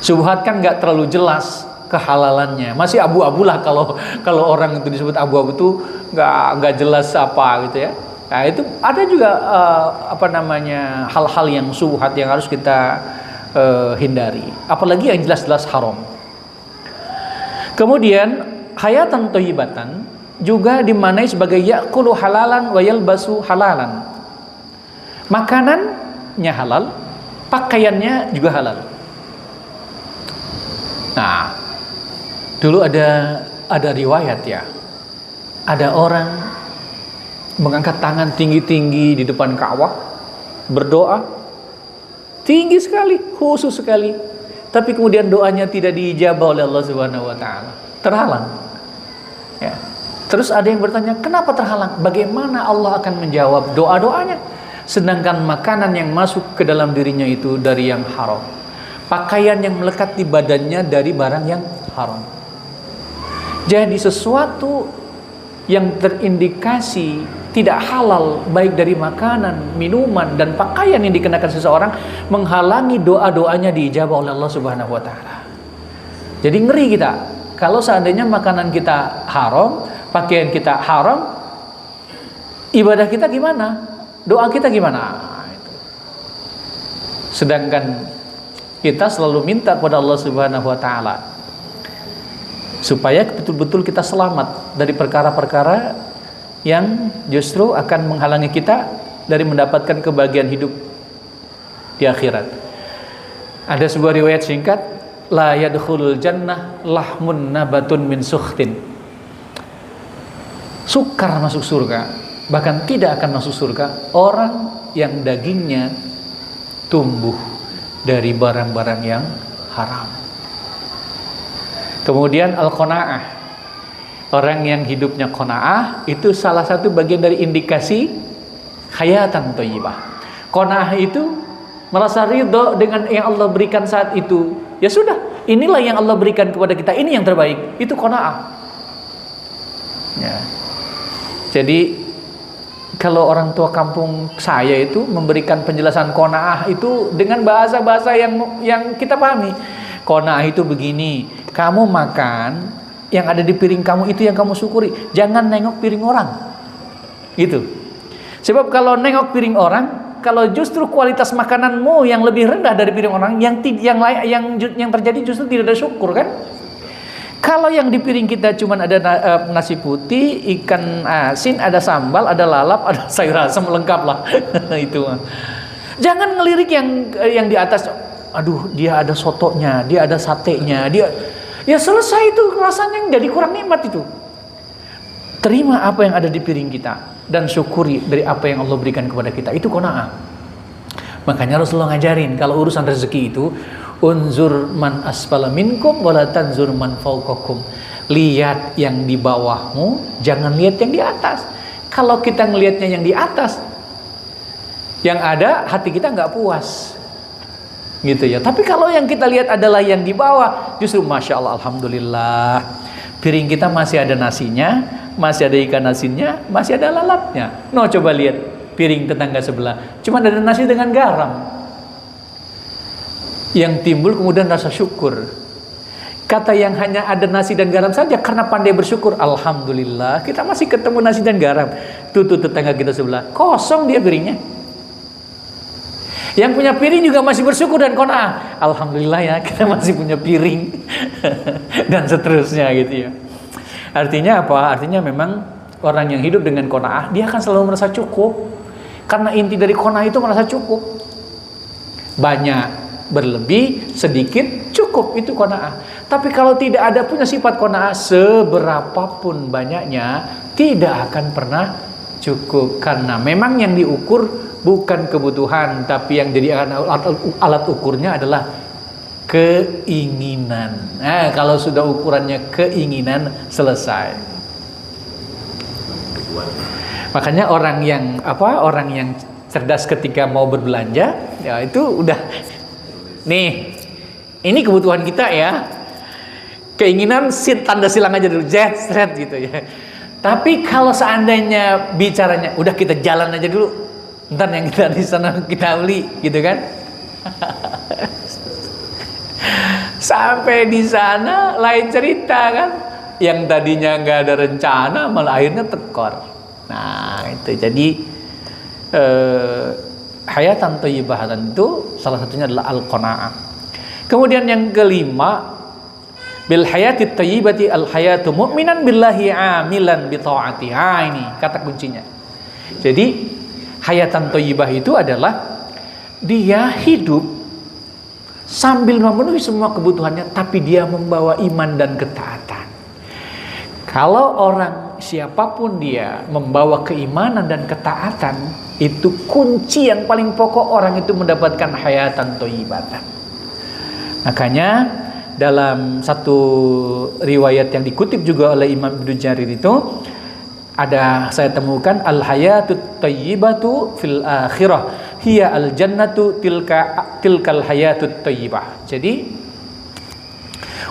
Subuhat kan nggak terlalu jelas kehalalannya, masih abu-abu lah kalau orang itu disebut abu-abu itu nggak jelas apa gitu ya. Nah itu ada juga hal-hal yang syubhat yang harus kita hindari, apalagi yang jelas-jelas haram. Kemudian hayatan thayyibatan juga dimaknai sebagai ya'kulu halalan wa yalbasu halalan. Makanannya halal, pakaiannya juga halal. Nah, dulu ada riwayat ya. ada orang mengangkat tangan tinggi-tinggi di depan Ka'bah, berdoa tinggi sekali, khusus sekali, tapi kemudian doanya tidak diijabah oleh Allah Subhanahu wa taala, terhalang. Ya. Terus ada yang bertanya, kenapa terhalang? Bagaimana Allah akan menjawab doa-doanya? Sedangkan makanan yang masuk ke dalam dirinya itu dari yang haram, pakaian yang melekat di badannya dari barang yang haram. Jadi sesuatu yang terindikasi tidak halal, baik dari makanan, minuman, dan pakaian yang dikenakan seseorang, menghalangi doa-doanya diijabah oleh Allah Subhanahu wa taala. Jadi ngeri kita kalau seandainya makanan kita haram, pakaian kita haram, ibadah kita gimana? Doa kita gimana? Sedangkan kita selalu minta kepada Allah Subhanahu wa taala supaya betul-betul kita selamat dari perkara-perkara yang justru akan menghalangi kita dari mendapatkan kebahagiaan hidup di akhirat. Ada sebuah riwayat singkat, la yadkhulul jannah lahmun nabatun min sukhtin. Sukar masuk surga, bahkan tidak akan masuk surga orang yang dagingnya tumbuh dari barang-barang yang haram. Kemudian al-qanaah, orang yang hidupnya qanaah, itu salah satu bagian dari indikasi hayatan thayyibah. Qanaah itu merasa ridho dengan yang Allah berikan saat itu. Ya sudah, inilah yang Allah berikan kepada kita, ini yang terbaik. Itu qanaah. Ya. Jadi kalau orang tua kampung saya itu memberikan penjelasan qanaah itu dengan bahasa-bahasa yang kita pahami. Qanaah itu begini, kamu makan yang ada di piring kamu itu yang kamu syukuri, jangan nengok piring orang. Gitu. Sebab kalau nengok piring orang, kalau justru kualitas makananmu yang lebih rendah dari piring orang, yang terjadi justru tidak ada syukur kan? Kalau yang di piring kita cuma ada nasi putih, ikan asin, ada sambal, ada lalap, ada sayur asam, lengkap lah. Itu. Jangan ngelirik yang di atas. Aduh, dia ada sotonya, dia ada satenya, dia ya selesai itu, rasanya jadi kurang nikmat itu. Terima apa yang ada di piring kita dan syukuri dari apa yang Allah berikan kepada kita. Itu qanaah. Makanya Rasulullah ngajarin kalau urusan rezeki itu, unzur man asfala minkum wala tanzur man fawqakum. Lihat yang di bawahmu, jangan lihat yang di atas. Kalau kita ngelihatnya yang di atas, yang ada hati kita nggak puas. Gitu ya. Tapi kalau yang kita lihat adalah yang di bawah, justru masya Allah, alhamdulillah, piring kita masih ada nasinya, masih ada ikan asinnya, masih ada lalapnya. No, coba lihat piring tetangga sebelah, cuma ada nasi dengan garam. Yang timbul kemudian rasa syukur. Kata yang hanya ada nasi dan garam saja, karena pandai bersyukur, alhamdulillah kita masih ketemu nasi dan garam. Tuh tetangga kita sebelah, kosong dia piringnya. Yang punya piring juga masih bersyukur dan qanaah. Alhamdulillah ya, kita masih punya piring. Dan seterusnya gitu ya. Artinya apa? Artinya memang orang yang hidup dengan qanaah, dia akan selalu merasa cukup. Karena inti dari qanaah itu merasa cukup. Banyak, berlebih, sedikit, cukup, itu qanaah. Tapi kalau tidak ada punya sifat qanaah, seberapapun banyaknya, tidak akan pernah cukup. Karena memang yang diukur bukan kebutuhan, tapi yang jadi alat ukurnya adalah keinginan. Nah, kalau sudah ukurannya keinginan, selesai. Makanya orang yang cerdas ketika mau berbelanja, ya itu udah nih, ini kebutuhan kita ya. Keinginan tanda silang aja dulu, jet gitu ya. Tapi kalau seandainya bicaranya udah kita jalan aja dulu, ntar yang kita di sana kita beli, gitu kan? Sampai di sana lain cerita kan? Yang tadinya nggak ada rencana malah akhirnya tekor. Nah itu jadi hayatan thayyibatan itu salah satunya adalah al-qanaah. Kemudian yang kelima, bil hayati thayyibati al hayatu mu'minan billahi amilan bi ta'ati. Ini kata kuncinya. Jadi hayatan thayyibah itu adalah dia hidup sambil memenuhi semua kebutuhannya, tapi dia membawa iman dan ketaatan. Kalau orang siapapun dia membawa keimanan dan ketaatan, itu kunci yang paling pokok orang itu mendapatkan hayatan thayyibatan. Makanya dalam satu riwayat yang dikutip juga oleh Imam Ibnu Jarir itu ada, saya temukan, al hayatut thayyibatu fil akhirah hiya al jannatu tilkal hayatut thayyibah. Jadi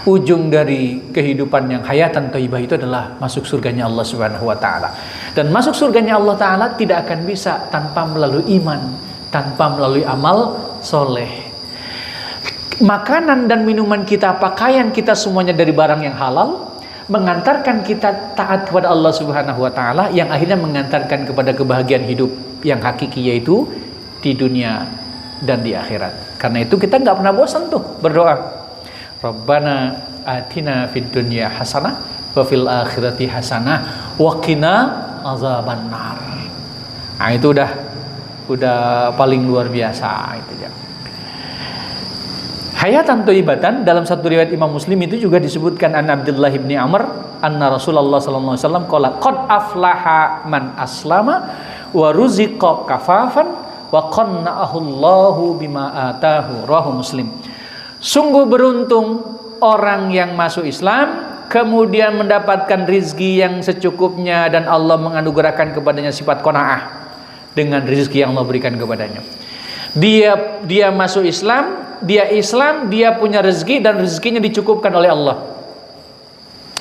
ujung dari kehidupan yang hayatan thayyibah itu adalah masuk surganya Allah Subhanahu wa taala. Dan masuk surganya Allah taala tidak akan bisa tanpa melalui iman, tanpa melalui amal soleh. Makanan dan minuman kita, pakaian kita semuanya dari barang yang halal, mengantarkan kita taat kepada Allah Subhanahu wa taala, yang akhirnya mengantarkan kepada kebahagiaan hidup yang hakiki, yaitu di dunia dan di akhirat. Karena itu kita nggak pernah bosan tuh berdoa. Rabbana atina fid dunya hasanah wa fil akhirati hasanah wa qina azabannar. Nah, itu udah paling luar biasa itu ya. Hayatan thayyibatan dalam satu riwayat Imam Muslim itu juga disebutkan an Abdullah bin Amr anna Rasulullah sallallahu alaihi wasallam qala qad aflaha man aslama wa ruziqa kafafan wa qanna'ahu Allahu bima atahu, rawahu Muslim. Sungguh beruntung orang yang masuk Islam kemudian mendapatkan rizki yang secukupnya dan Allah menganugerahkan kepadanya sifat qanaah dengan rizki yang Allah berikan kepadanya. Dia masuk Islam, dia punya rezeki dan rezekinya dicukupkan oleh Allah.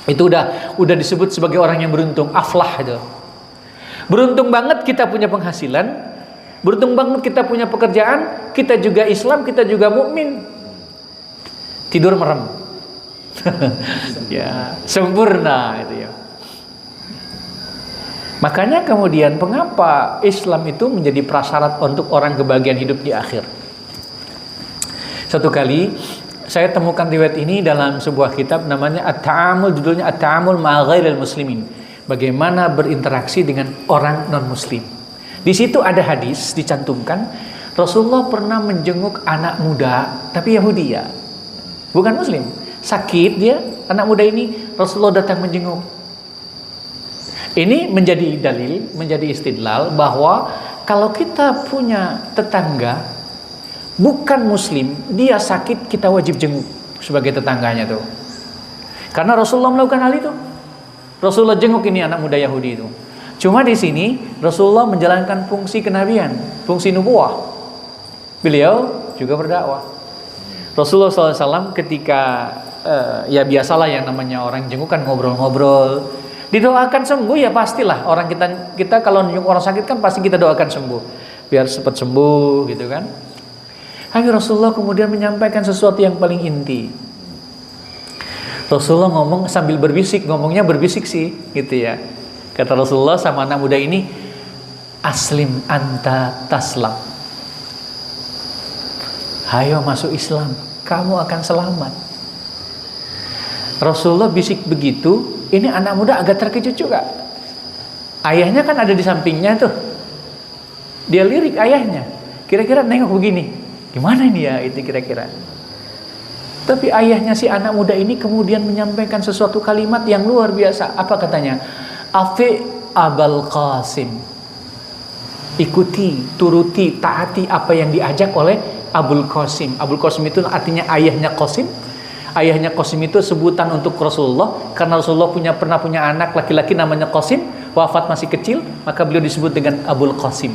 Itu udah disebut sebagai orang yang beruntung, aflah itu. Beruntung banget kita punya penghasilan, beruntung banget kita punya pekerjaan, kita juga Islam, kita juga mukmin. Tidur merem. Ya, sempurna itu ya. Makanya kemudian mengapa Islam itu menjadi prasyarat untuk orang kebahagiaan hidup di akhir. Satu kali saya temukan riwayat ini dalam sebuah kitab namanya At-Ta'amul, judulnya At-Ta'amul ma'a ghairil muslimin. Bagaimana berinteraksi dengan orang non-muslim. Di situ ada hadis dicantumkan, Rasulullah pernah menjenguk anak muda tapi Yahudi ya. Bukan muslim. Sakit dia, anak muda ini, Rasulullah datang menjenguk. Ini menjadi dalil, menjadi istidlal bahwa kalau kita punya tetangga bukan muslim, dia sakit, kita wajib jenguk sebagai tetangganya tuh. Karena Rasulullah melakukan hal itu. Rasulullah jenguk ini anak muda Yahudi itu. Cuma di sini Rasulullah menjalankan fungsi kenabian, fungsi nubuwah. Beliau juga berdakwah. Rasulullah SAW ketika ya biasalah yang namanya orang jenguk kan ngobrol-ngobrol, didoakan sembuh ya pastilah. Orang kita kalau jenguk orang sakit kan pasti kita doakan sembuh, biar cepat sembuh gitu kan. Tapi Rasulullah kemudian menyampaikan sesuatu yang paling inti. Rasulullah ngomong sambil berbisik, ngomongnya berbisik sih gitu ya. Kata Rasulullah sama anak muda ini, aslim anta taslam. Hayo masuk Islam, kamu akan selamat. Rasulullah bisik begitu, ini anak muda agak terkejut juga. Ayahnya kan ada di sampingnya tuh. Dia lirik ayahnya. Kira-kira nengok begini, gimana ini ya itu kira-kira. Tapi ayahnya si anak muda ini kemudian menyampaikan sesuatu kalimat yang luar biasa. Apa katanya? Afi Abul Qasim. Ikuti, turuti, taati apa yang diajak oleh Abul Qasim. Abul Qasim itu artinya ayahnya Qasim. Ayahnya Qasim itu sebutan untuk Rasulullah karena Rasulullah pernah punya anak laki-laki namanya Qasim, wafat masih kecil, maka beliau disebut dengan Abul Qasim.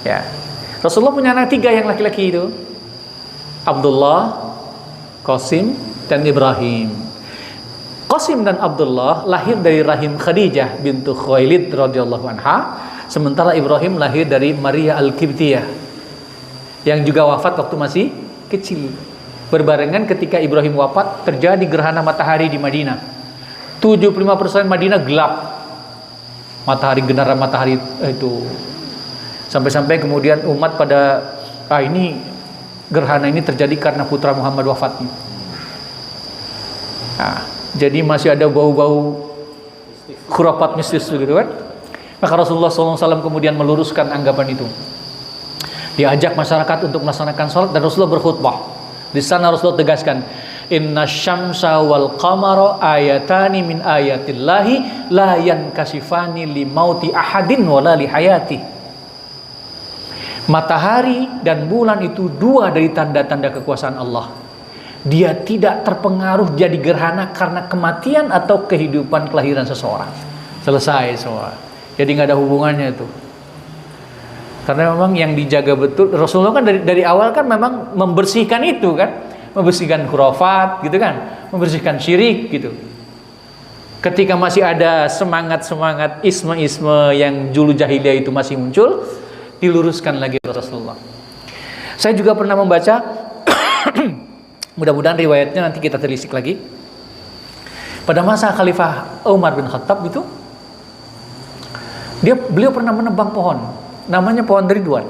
Ya. Rasulullah punya anak 3 yang laki-laki itu. Abdullah, Qasim dan Ibrahim. Qasim dan Abdullah lahir dari rahim Khadijah bintu Khuwailid radhiyallahu anha, sementara Ibrahim lahir dari Maria Al-Qibtiyah yang juga wafat waktu masih kecil. Berbarengan ketika Ibrahim wafat terjadi gerhana matahari di Madinah. 75% Madinah gelap. Gerhana matahari itu. Sampai-sampai kemudian umat pada ini gerhana ini terjadi karena putra Muhammad wafat. Nah, jadi masih ada bau-bau khurafat mistis gitu kan. Maka Rasulullah SAW kemudian meluruskan anggapan itu. Diajak masyarakat untuk melaksanakan sholat dan Rasulullah berkhutbah. Di sana Rasulullah tegaskan, Inna syamsa wal qamara ayatani min ayatillahi la yankasifani li mauti ahadin wala li hayati. Matahari dan bulan itu dua dari tanda-tanda kekuasaan Allah. Dia tidak terpengaruh jadi gerhana karena kematian atau kehidupan kelahiran seseorang. Selesai semua. Jadi nggak ada hubungannya itu. Karena memang yang dijaga betul Rasulullah kan dari awal kan memang membersihkan itu kan, membersihkan khurafat gitu kan, membersihkan syirik gitu. Ketika masih ada semangat isme-isme yang dulu jahiliyah itu masih muncul, diluruskan lagi Rasulullah. Saya juga pernah membaca mudah-mudahan riwayatnya nanti kita telisik lagi. Pada masa Khalifah Umar bin Khattab itu beliau pernah menebang pohon, namanya pohon Ridwan.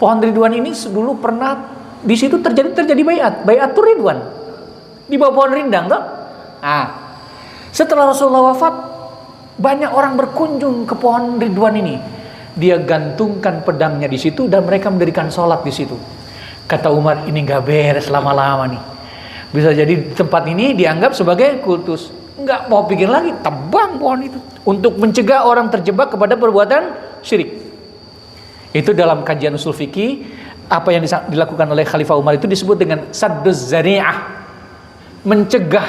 Pohon Ridwan ini dulu pernah di situ terjadi baiat Ridwan di bawah pohon rindang, toh. Setelah Rasulullah wafat, banyak orang berkunjung ke pohon Ridwan ini. Dia gantungkan pedangnya di situ dan mereka mendirikan sholat di situ. Kata Umar, ini nggak beres lama-lama nih. Bisa jadi tempat ini dianggap sebagai kultus. Nggak mau pikir lagi, tebang pohon itu untuk mencegah orang terjebak kepada perbuatan syirik. Itu dalam kajian usul fikih, apa yang dilakukan oleh Khalifah Umar itu disebut dengan sadduz zari'ah, mencegah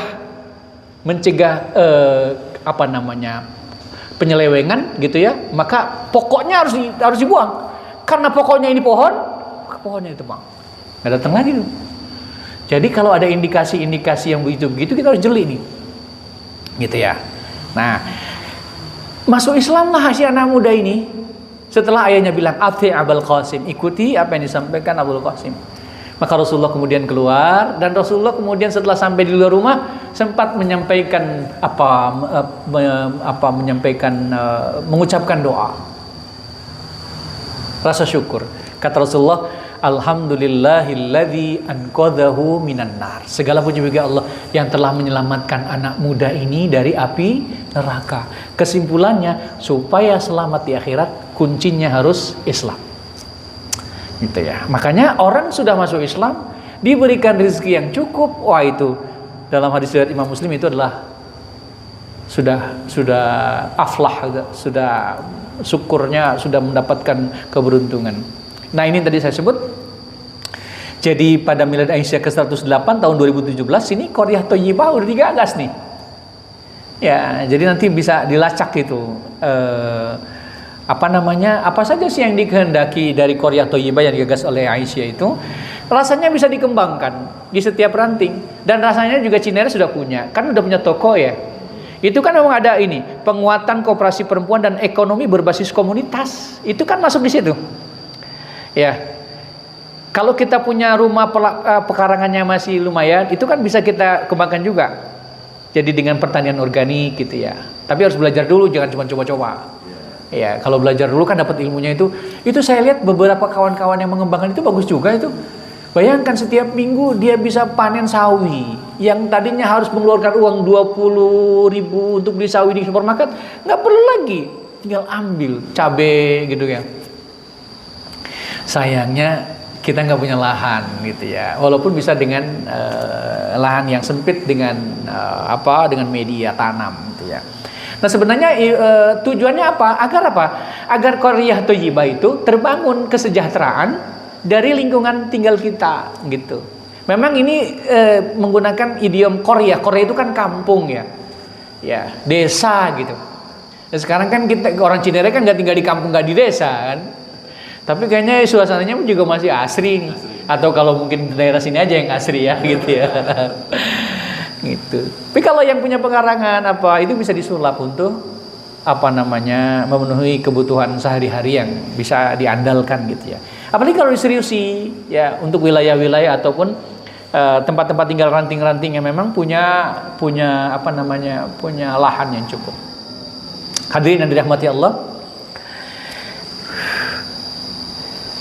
penyelewengan gitu ya. Maka pokoknya harus dibuang. Karena pokoknya ini pohonnya ditebang. Nggak datang lagi tuh. Jadi kalau ada indikasi-indikasi yang begitu kita harus jeli nih. Gitu ya. Nah, masuk Islamlah si anak muda ini setelah ayahnya bilang ati Abul Qasim, ikuti apa yang disampaikan Abul Qasim. Maka Rasulullah kemudian keluar, dan Rasulullah kemudian setelah sampai di luar rumah sempat menyampaikan mengucapkan doa rasa syukur. Kata Rasulullah, alhamdulillahilladzi anqadhahu minan nar. Segala puji bagi Allah yang telah menyelamatkan anak muda ini dari api neraka. Kesimpulannya, supaya selamat di akhirat, kuncinya harus Islam. Gitu ya. Makanya orang sudah masuk Islam, diberikan rezeki yang cukup, wah itu dalam hadis riwayat Imam Muslim itu adalah sudah aflah, sudah syukurnya, sudah mendapatkan keberuntungan. Nah, ini tadi saya sebut. Jadi pada Milad Aisyah ke-108 tahun 2017 ini Qaryah Thayyibah udah digagas nih. Ya, jadi nanti bisa dilacak itu apa saja sih yang dikehendaki dari Qaryah Thayyibah yang digagas oleh Aisyah itu. Rasanya bisa dikembangkan di setiap ranting, dan rasanya juga Cinere sudah punya, kan udah punya toko ya. Itu kan memang ada ini, penguatan koperasi perempuan dan ekonomi berbasis komunitas. Itu kan masuk di situ. Ya. Kalau kita punya rumah pekarangannya masih lumayan, itu kan bisa kita kembangkan juga. Jadi dengan pertanian organik gitu ya. Tapi harus belajar dulu, jangan cuma coba-coba. Ya, kalau belajar dulu kan dapat ilmunya itu. Itu saya lihat beberapa kawan-kawan yang mengembangkan itu bagus juga itu. Bayangkan setiap minggu dia bisa panen sawi. Yang tadinya harus mengeluarkan uang 20.000 untuk beli sawi di supermarket, nggak perlu lagi. Tinggal ambil cabai gitu ya. Sayangnya kita nggak punya lahan gitu ya. Walaupun bisa dengan lahan yang sempit dengan dengan media tanam gitu ya. Nah, sebenarnya tujuannya apa? Agar Qaryah Thayyibah itu terbangun kesejahteraan dari lingkungan tinggal kita gitu. Memang ini menggunakan idiom Qaryah. Qaryah itu kan kampung ya. Ya, desa gitu. Nah, sekarang kan kita orang Cinere kan nggak tinggal di kampung, nggak di desa kan. Tapi kayaknya suasananya juga masih asri nih. Atau kalau mungkin daerah sini aja yang asri ya gitu ya. Gitu. Tapi kalau yang punya pekarangan itu bisa disulap untuk memenuhi kebutuhan sehari-hari yang bisa diandalkan gitu ya. Apalagi kalau diseriusi ya untuk wilayah-wilayah ataupun tempat-tempat tinggal ranting-ranting yang memang punya lahan yang cukup. Hadirin yang dirahmati Allah.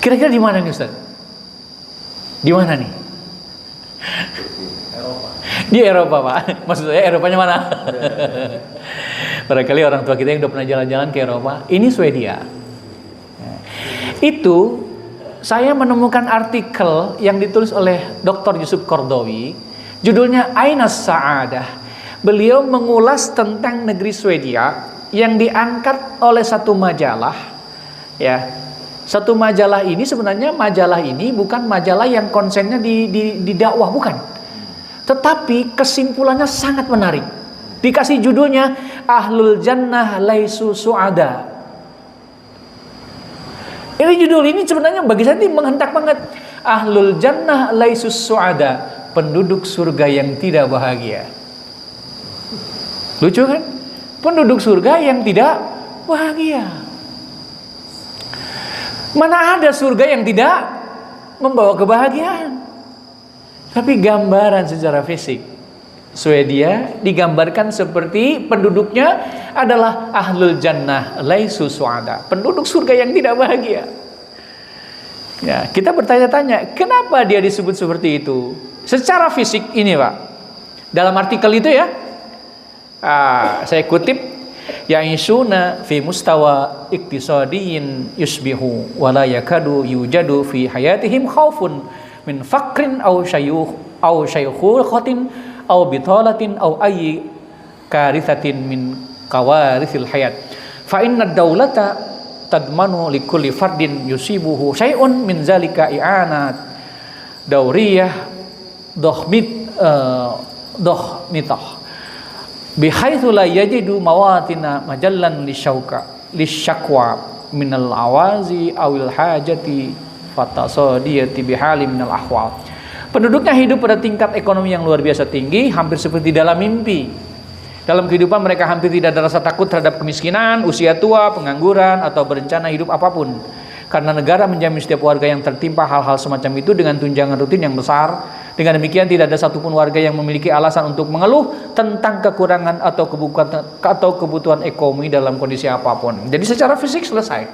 Kira-kira di mana nih Ustaz? Di mana nih? Di Eropa Pak. Maksud saya Eropanya mana? Barangkali orang tua kita yang udah pernah jalan-jalan ke Eropa. Ini Swedia. Itu saya menemukan artikel yang ditulis oleh Dr. Yusuf Qaradawi Judulnya Ainas Sa'adah. Beliau mengulas tentang negeri Swedia yang diangkat oleh satu majalah, ya. Satu majalah ini sebenarnya majalah ini bukan majalah yang konsennya di dakwah, bukan. Tetapi kesimpulannya sangat menarik. Dikasih judulnya Ahlul Jannah Laisu Su'ada. Ini judul ini sebenarnya bagi saya menghentak banget. Ahlul Jannah Laisu Su'ada, penduduk surga yang tidak bahagia. Lucu kan? Penduduk surga yang tidak bahagia. Mana ada surga yang tidak membawa kebahagiaan? Tapi gambaran secara fisik, Swedia digambarkan seperti penduduknya adalah Ahlul Jannah Laisu Su'ada, penduduk surga yang tidak bahagia. Ya, kita bertanya-tanya, kenapa dia disebut seperti itu? Secara fisik ini, Pak. Dalam artikel itu ya, saya kutip, ya'ishuna fi mustawa iktisadiyin yusbihu wala yakadu yujadu fi hayatihim khaufun min faqrin aw syayukhatin aw bitalatin aw ayyi karithatin min kawarithil hayat fa inna ad-dawlata tadmanu likulli fardin yusibuhu syai'un min zalika i'anat dawriyah dohmitah bihaitsu la yajidu mawatina majallan lisyakwa minal awazi awil hajati fatasodiyati bihali minal ahwal. Penduduknya hidup pada tingkat ekonomi yang luar biasa tinggi, hampir seperti dalam mimpi. Dalam kehidupan mereka hampir tidak ada rasa takut terhadap kemiskinan, usia tua, pengangguran, atau berencana hidup apapun. Karena negara menjamin setiap warga yang tertimpa hal-hal semacam itu dengan tunjangan rutin yang besar. Dengan demikian tidak ada satupun warga yang memiliki alasan untuk mengeluh tentang kekurangan atau kebutuhan ekonomi dalam kondisi apapun. Jadi secara fisik selesai.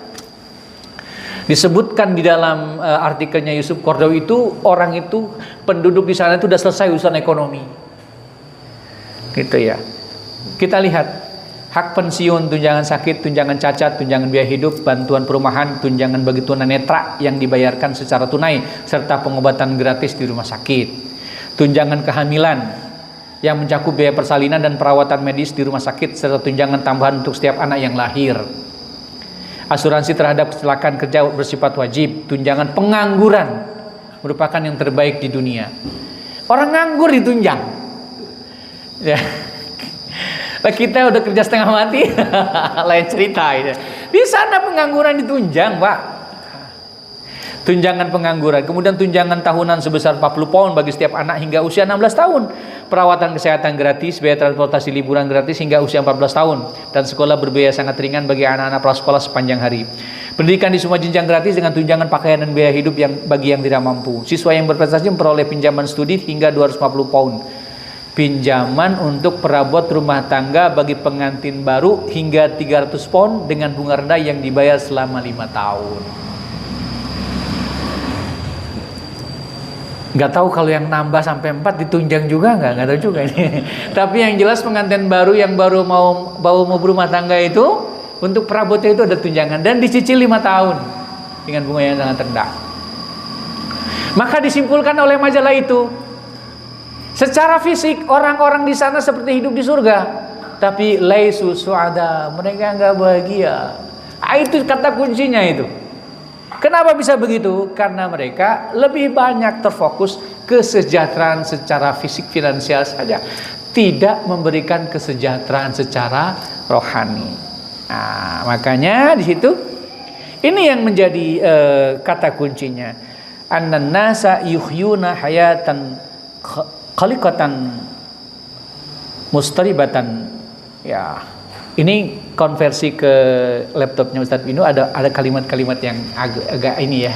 Disebutkan di dalam artikelnya Yusuf Qaradawi itu, orang itu penduduk di sana itu sudah selesai urusan ekonomi. Gitu ya. Kita lihat hak pensiun, tunjangan sakit, tunjangan cacat, tunjangan biaya hidup, bantuan perumahan, tunjangan bagi tunanetra yang dibayarkan secara tunai, serta pengobatan gratis di rumah sakit, tunjangan kehamilan yang mencakup biaya persalinan dan perawatan medis di rumah sakit, serta tunjangan tambahan untuk setiap anak yang lahir, asuransi terhadap kecelakaan kerja bersifat wajib, tunjangan pengangguran merupakan yang terbaik di dunia. Orang nganggur ditunjang, ya. Lah kita udah kerja setengah mati, lain cerita itu. Di sana pengangguran ditunjang, Pak. Tunjangan pengangguran, kemudian tunjangan tahunan sebesar 40 pound bagi setiap anak hingga usia 16 tahun. Perawatan kesehatan gratis, biaya transportasi liburan gratis hingga usia 14 tahun, dan sekolah berbiaya sangat ringan bagi anak-anak prasekolah sepanjang hari. Pendidikan di semua jenjang gratis dengan tunjangan pakaian dan biaya hidup bagi yang tidak mampu. Siswa yang berprestasi memperoleh pinjaman studi hingga 250 pound. Pinjaman untuk perabot rumah tangga bagi pengantin baru hingga 300 pound dengan bunga rendah yang dibayar selama 5 tahun. Nggak tahu kalau yang nambah sampai 4 ditunjang juga nggak tahu juga ini. Tapi yang jelas pengantin baru yang baru mau berumah tangga itu untuk perabotnya itu ada tunjangan dan dicicil 5 tahun dengan bunga yang sangat rendah. Maka disimpulkan oleh majalah itu, secara fisik orang-orang di sana seperti hidup di surga, tapi laisu su'ada, mereka enggak bahagia. Itu kata kuncinya itu. Kenapa bisa begitu? Karena mereka lebih banyak terfokus kesejahteraan secara fisik finansial saja, tidak memberikan kesejahteraan secara rohani. Nah, makanya di situ ini yang menjadi kata kuncinya. Annan nasa yuhyuna hayatan khaliqatan mustaribatan. Ya, ini konversi ke laptopnya Ustadz Binu, ada kalimat-kalimat yang agak ini ya,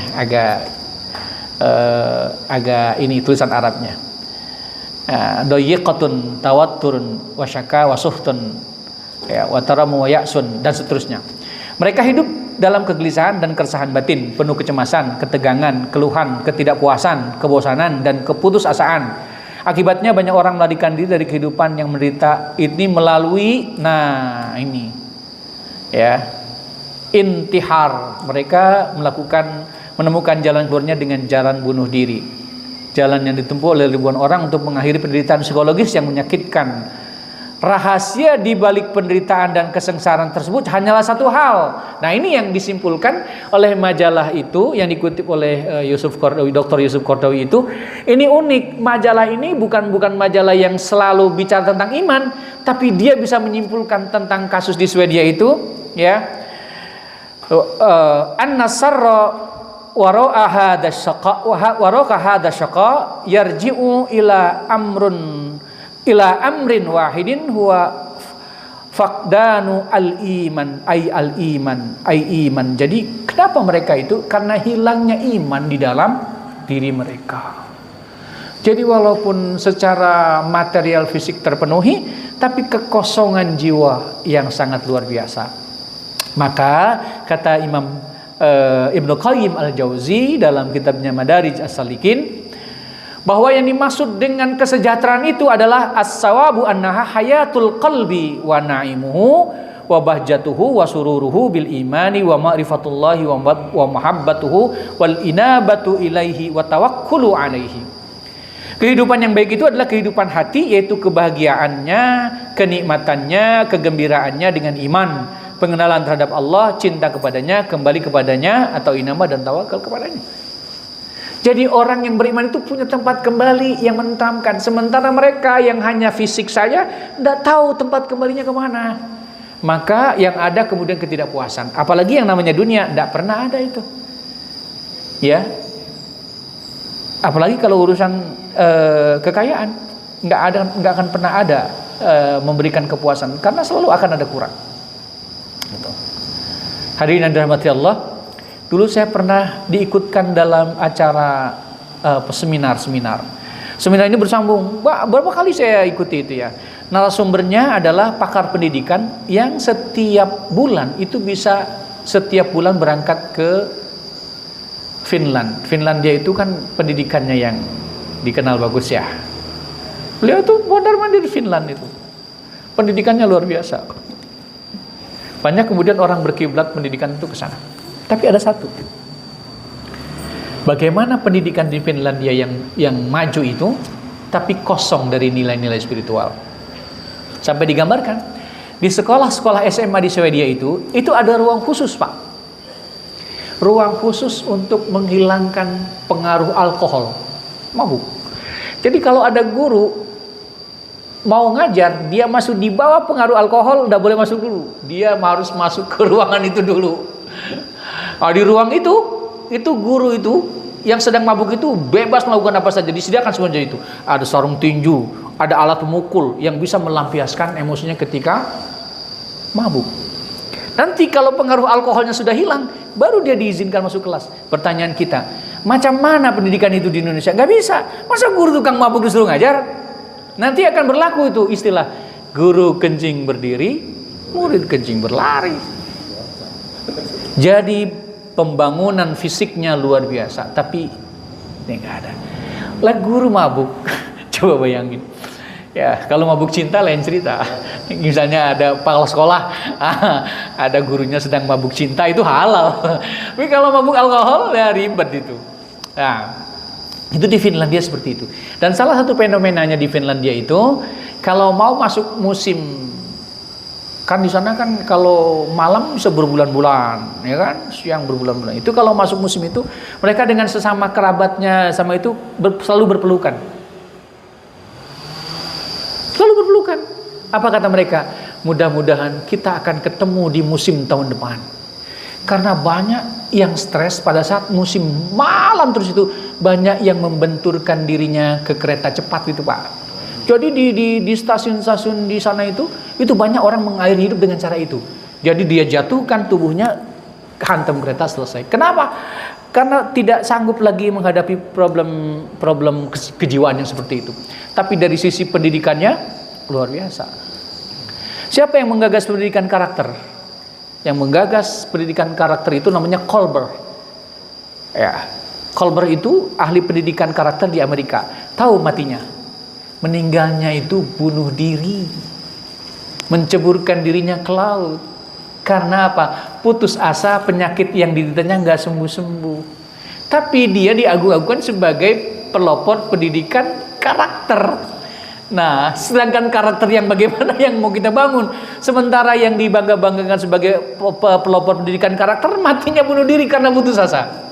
agak ini tulisan Arabnya. Doyiqatun tawatturun wasyaka wasuhtun, ya, wataramu wa ya'sun, dan seterusnya. Mereka hidup dalam kegelisahan dan keresahan batin, penuh kecemasan, ketegangan, keluhan, ketidakpuasan, kebosanan, dan keputusasaan. Akibatnya banyak orang melarikan diri dari kehidupan yang menderita ini melalui, nah ini ya, intihar. Mereka menemukan jalan keluarnya dengan jalan bunuh diri. Jalan yang ditempuh oleh ribuan orang untuk mengakhiri penderitaan psikologis yang menyakitkan. Rahasia di balik penderitaan dan kesengsaraan tersebut hanyalah satu hal. Nah, ini yang disimpulkan oleh majalah itu yang dikutip oleh Dr. Yusuf Qaradawi itu. Ini unik, majalah ini bukan majalah yang selalu bicara tentang iman, tapi dia bisa menyimpulkan tentang kasus di Swedia itu, ya. An-nasarra wara'a hadha syaqa yarji'u ila amrin wahidin huwa faqdanu al-iman ay iman. Jadi kenapa mereka itu? Karena hilangnya iman di dalam diri mereka. Jadi walaupun secara material fisik terpenuhi, tapi kekosongan jiwa yang sangat luar biasa. Maka kata Imam Ibnu Qayyim al-Jauzi dalam kitabnya Madarij as-Salikin, bahwa yang dimaksud dengan kesejahteraan itu adalah as-sawabu annaha hayatul qalbi wa na'imuhu wa bahjatuhu wa sururuhu bil imani wa ma'rifatullahi wa mahabbatuhu wal inabatu ilaihi wa tawakkulu alaihi. Kehidupan yang baik itu adalah kehidupan hati, yaitu kebahagiaannya, kenikmatannya, kegembiraannya dengan iman, pengenalan terhadap Allah, cinta kepadanya, kembali kepadanya atau inabah dan tawakal kepadanya. Jadi orang yang beriman itu punya tempat kembali yang menenteramkan. Sementara mereka yang hanya fisik saja tidak tahu tempat kembalinya kemana. Maka yang ada kemudian ketidakpuasan. Apalagi yang namanya dunia, tidak pernah ada itu. Ya. Apalagi kalau urusan kekayaan, nggak akan pernah ada memberikan kepuasan, karena selalu akan ada kurang. Gitu. Hadirin yang dirahmati Allah. Dulu saya pernah diikutkan dalam acara seminar. Seminar ini bersambung. Berapa kali saya ikuti itu ya. Narasumbernya adalah pakar pendidikan yang setiap bulan itu bisa setiap bulan berangkat ke Finland. Finlandia itu kan pendidikannya yang dikenal bagus ya. Beliau tuh mondar-mandir Finland itu. Pendidikannya luar biasa. Banyak kemudian orang berkiblat pendidikan itu ke sana. Tapi ada satu, bagaimana pendidikan di Finlandia yang maju itu, tapi kosong dari nilai-nilai spiritual. Sampai digambarkan, di sekolah-sekolah SMA di Swedia itu ada ruang khusus, Pak. Ruang khusus untuk menghilangkan pengaruh alkohol, mabuk. Jadi kalau ada guru mau ngajar, dia masuk di bawah pengaruh alkohol, udah boleh masuk dulu. Dia harus masuk ke ruangan itu dulu. Di ruang itu guru itu yang sedang mabuk itu bebas melakukan apa saja, disediakan semuanya itu. Ada sarung tinju, ada alat pemukul yang bisa melampiaskan emosinya ketika mabuk. Nanti kalau pengaruh alkoholnya sudah hilang, baru dia diizinkan masuk kelas. Pertanyaan kita, macam mana pendidikan itu di Indonesia? Gak bisa. Masa guru tukang mabuk disuruh ngajar? Nanti akan berlaku itu istilah guru kencing berdiri, murid kencing berlari. Jadi pembangunan fisiknya luar biasa, tapi ini nggak ada. Lah guru mabuk, coba bayangin. Ya kalau mabuk cinta lain cerita. Misalnya ada kepala sekolah, ada gurunya sedang mabuk cinta, itu halal. Tapi kalau mabuk alkohol ya ribet itu. Nah, itu di Finlandia seperti itu. Dan salah satu fenomenanya di Finlandia itu, kalau mau masuk musim, kan di sana kan kalau malam bisa berbulan-bulan, ya kan, siang berbulan-bulan. Itu kalau masuk musim itu, mereka dengan sesama kerabatnya sama itu selalu berpelukan. Selalu berpelukan. Apa kata mereka? Mudah-mudahan kita akan ketemu di musim tahun depan. Karena banyak yang stres pada saat musim malam terus itu, banyak yang membenturkan dirinya ke kereta cepat itu, Pak. Jadi di stasiun-stasiun di sana itu banyak orang mengakhiri hidup dengan cara itu. Jadi dia jatuhkan tubuhnya, hantam kereta, selesai. Kenapa? Karena tidak sanggup lagi menghadapi problem kejiwaan yang seperti itu. Tapi dari sisi pendidikannya luar biasa. Siapa yang menggagas pendidikan karakter? Yang menggagas pendidikan karakter itu namanya Kolber. Ya, Kolber itu ahli pendidikan karakter di Amerika. Tahu matinya? Meninggalnya itu bunuh diri, menceburkan dirinya ke laut. Karena apa? Putus asa, penyakit yang dideritanya nggak sembuh-sembuh. Tapi dia diagung-agungkan sebagai pelopor pendidikan karakter. Nah, sedangkan karakter yang bagaimana yang mau kita bangun? Sementara yang dibangga-banggakan sebagai pelopor pendidikan karakter, matinya bunuh diri karena putus asa.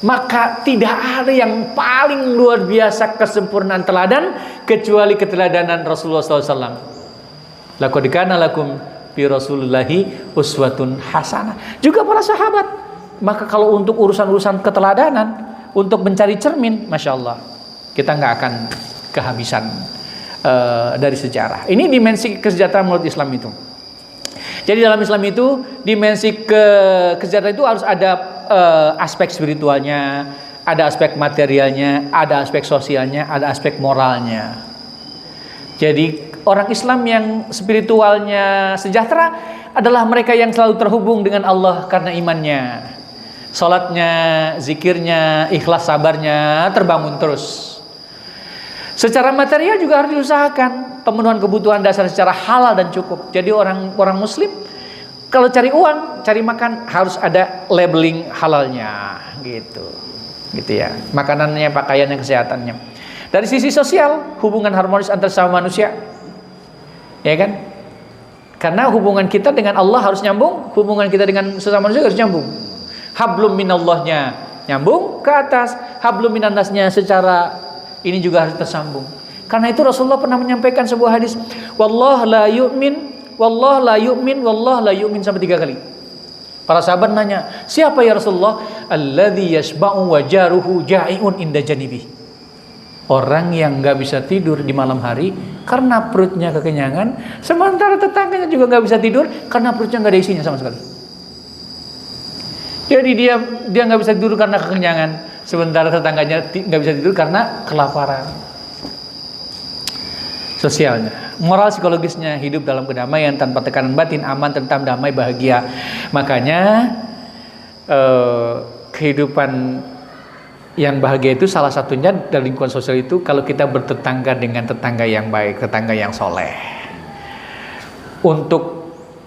Maka tidak ada yang paling luar biasa kesempurnaan teladan kecuali keteladanan Rasulullah SAW. Laqad kana lakum fi Rasulillahi uswatun hasanah. Juga para sahabat. Maka kalau untuk urusan-urusan keteladanan, untuk mencari cermin, masya Allah, kita nggak akan kehabisan dari sejarah. Ini dimensi kesejahteraan menurut Islam itu. Jadi dalam Islam itu dimensi kesejahteraan itu harus ada aspek spiritualnya, ada aspek materialnya, ada aspek sosialnya, ada aspek moralnya. Jadi orang Islam yang spiritualnya sejahtera adalah mereka yang selalu terhubung dengan Allah karena imannya. Salatnya, zikirnya, ikhlas sabarnya terbangun terus. Secara material juga harus diusahakan pemenuhan kebutuhan dasar secara halal dan cukup. Jadi orang muslim kalau cari uang, cari makan harus ada labeling halalnya gitu ya. Makanannya, pakaiannya, kesehatannya. Dari sisi sosial, hubungan harmonis antar sama manusia, ya kan? Karena hubungan kita dengan Allah harus nyambung, hubungan kita dengan sesama manusia harus nyambung. Hablum minallahnya nyambung ke atas, hablum minannasnya secara ini juga harus tersambung. Karena itu Rasulullah pernah menyampaikan sebuah hadis, wallah la yu'min, wallah la yu'min, wallah la yu'min, sampai 3 kali. Para sahabat nanya, siapa ya Rasulullah? Alladzi yashba'u wa jaruhu ja'iun inda janibi. Orang yang nggak bisa tidur di malam hari karena perutnya kekenyangan, sementara tetangganya juga nggak bisa tidur karena perutnya nggak ada isinya sama sekali. Jadi dia nggak bisa tidur karena kekenyangan, sementara tetangganya nggak bisa tidur karena kelaparan. Sosialnya, moral psikologisnya, hidup dalam kedamaian tanpa tekanan batin, aman, tentram, damai, bahagia. Makanya kehidupan yang bahagia itu salah satunya dari lingkungan sosial itu kalau kita bertetangga dengan tetangga yang baik, tetangga yang soleh. Untuk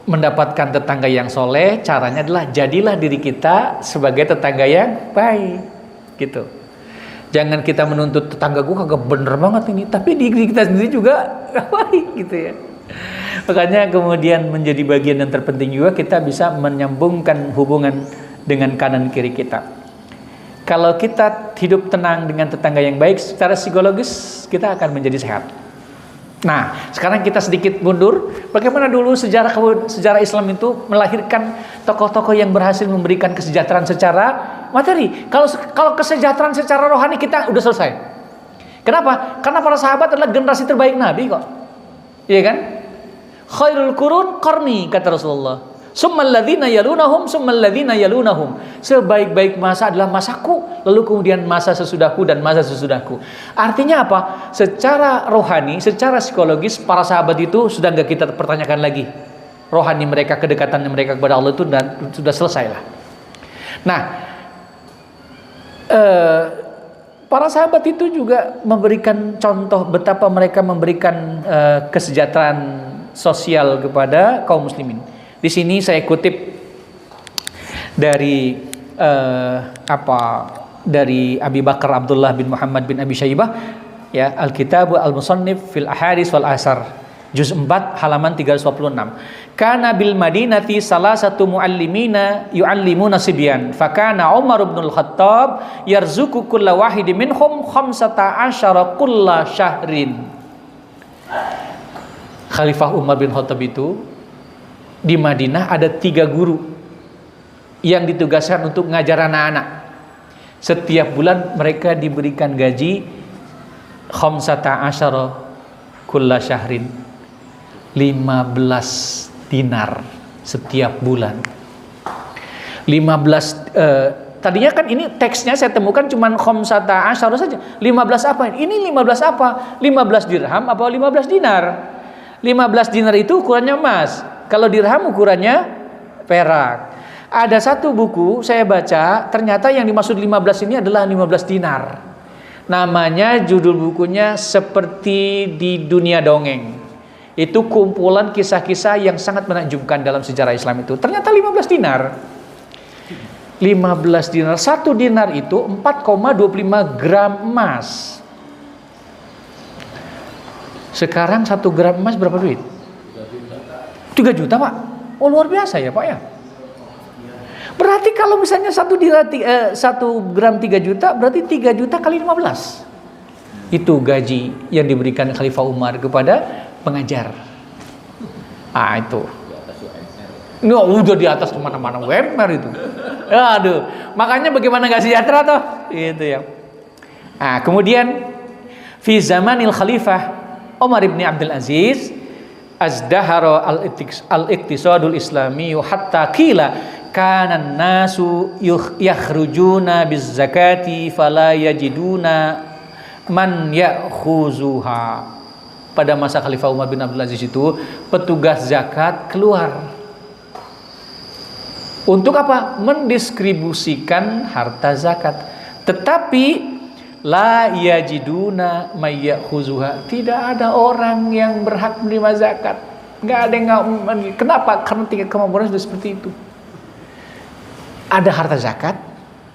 mendapatkan tetangga yang soleh, caranya adalah jadilah diri kita sebagai tetangga yang baik, gitu. Jangan kita menuntut tetangga gue kagak bener banget ini, tapi diri kita sendiri juga baik, gitu ya. Makanya kemudian menjadi bagian yang terpenting juga kita bisa menyambungkan hubungan dengan kanan kiri kita. Kalau kita hidup tenang dengan tetangga yang baik, secara psikologis kita akan menjadi sehat. Nah, sekarang kita sedikit mundur. Bagaimana dulu sejarah Islam itu melahirkan tokoh-tokoh yang berhasil memberikan kesejahteraan secara materi. Kalau kesejahteraan secara rohani kita udah selesai. Kenapa? Karena para sahabat adalah generasi terbaik Nabi kok. Iya kan? Khairul qurun qarni, kata Rasulullah. Summal ladzina yalunahum, summal ladzina yalunahum. Sebaik-baik masa adalah masaku, lalu kemudian masa sesudahku dan masa sesudahku. Artinya apa? Secara rohani, secara psikologis para sahabat itu sudah enggak kita pertanyakan lagi. Rohani mereka, kedekatan mereka kepada Allah itu dan sudah selesai lah. Nah, para sahabat itu juga memberikan contoh betapa mereka memberikan kesejahteraan sosial kepada kaum muslimin. Di sini saya kutip dari dari Abi Bakar Abdullah bin Muhammad bin Abi Syaibah, ya, Al-Kitab Al-Musannif fil Ahadits wal Asar, juz 4 halaman 326. Kana bil Madinati salasatu muallimina yuallimuna sibyan, fakana Umar bin Al-Khattab yarzuqu kulla wahidin minhum 15 kulla syahrin. Khalifah Umar bin Khattab itu di Madinah ada 3 guru yang ditugaskan untuk ngajar anak-anak. Setiap bulan mereka diberikan gaji 15 kulla syahrin, 15 dinar setiap bulan. 15 tadinya kan ini teksnya saya temukan cuma 15 saja. 15 apa? Ini 15 apa? 15 dirham apa 15 dinar? 15 dinar itu ukurannya emas. Kalau dirham ukurannya perak. Ada satu buku saya baca, ternyata yang dimaksud 15 ini adalah 15 dinar. Namanya, judul bukunya Seperti di Dunia Dongeng. Itu kumpulan kisah-kisah yang sangat menakjubkan dalam sejarah Islam itu. Ternyata 15 dinar. 15 dinar. 1 dinar itu 4,25 gram emas. Sekarang 1 gram emas berapa duit? 3 juta, Pak. Oh, luar biasa ya, Pak ya. Berarti kalau misalnya 1 gram 3 juta, berarti 3 juta kali 15. Itu gaji yang diberikan Khalifah Umar kepada pengajar. Ah, itu. Nggak, udah di atas kemana-mana UMR itu. Aduh, makanya bagaimana nggak sejahtera toh? Itu ya. Nah, kemudian fi zamanil Khalifah Umar bin Abdul Aziz azdahara al-iqtisadul islami hatta qila kana an-nasu yakhrujuna biz zakati fala yajiduna man ya'khuzuha. Pada masa Khalifah Umar bin Abdul Aziz itu petugas zakat keluar untuk apa? Mendistribusikan harta zakat. Tetapi la yajiduna may ya'khuzuha. Tidak ada orang yang berhak menerima zakat. Enggak ada yang kenapa? Karena tingkat kemampuan sudah seperti itu. Ada harta zakat,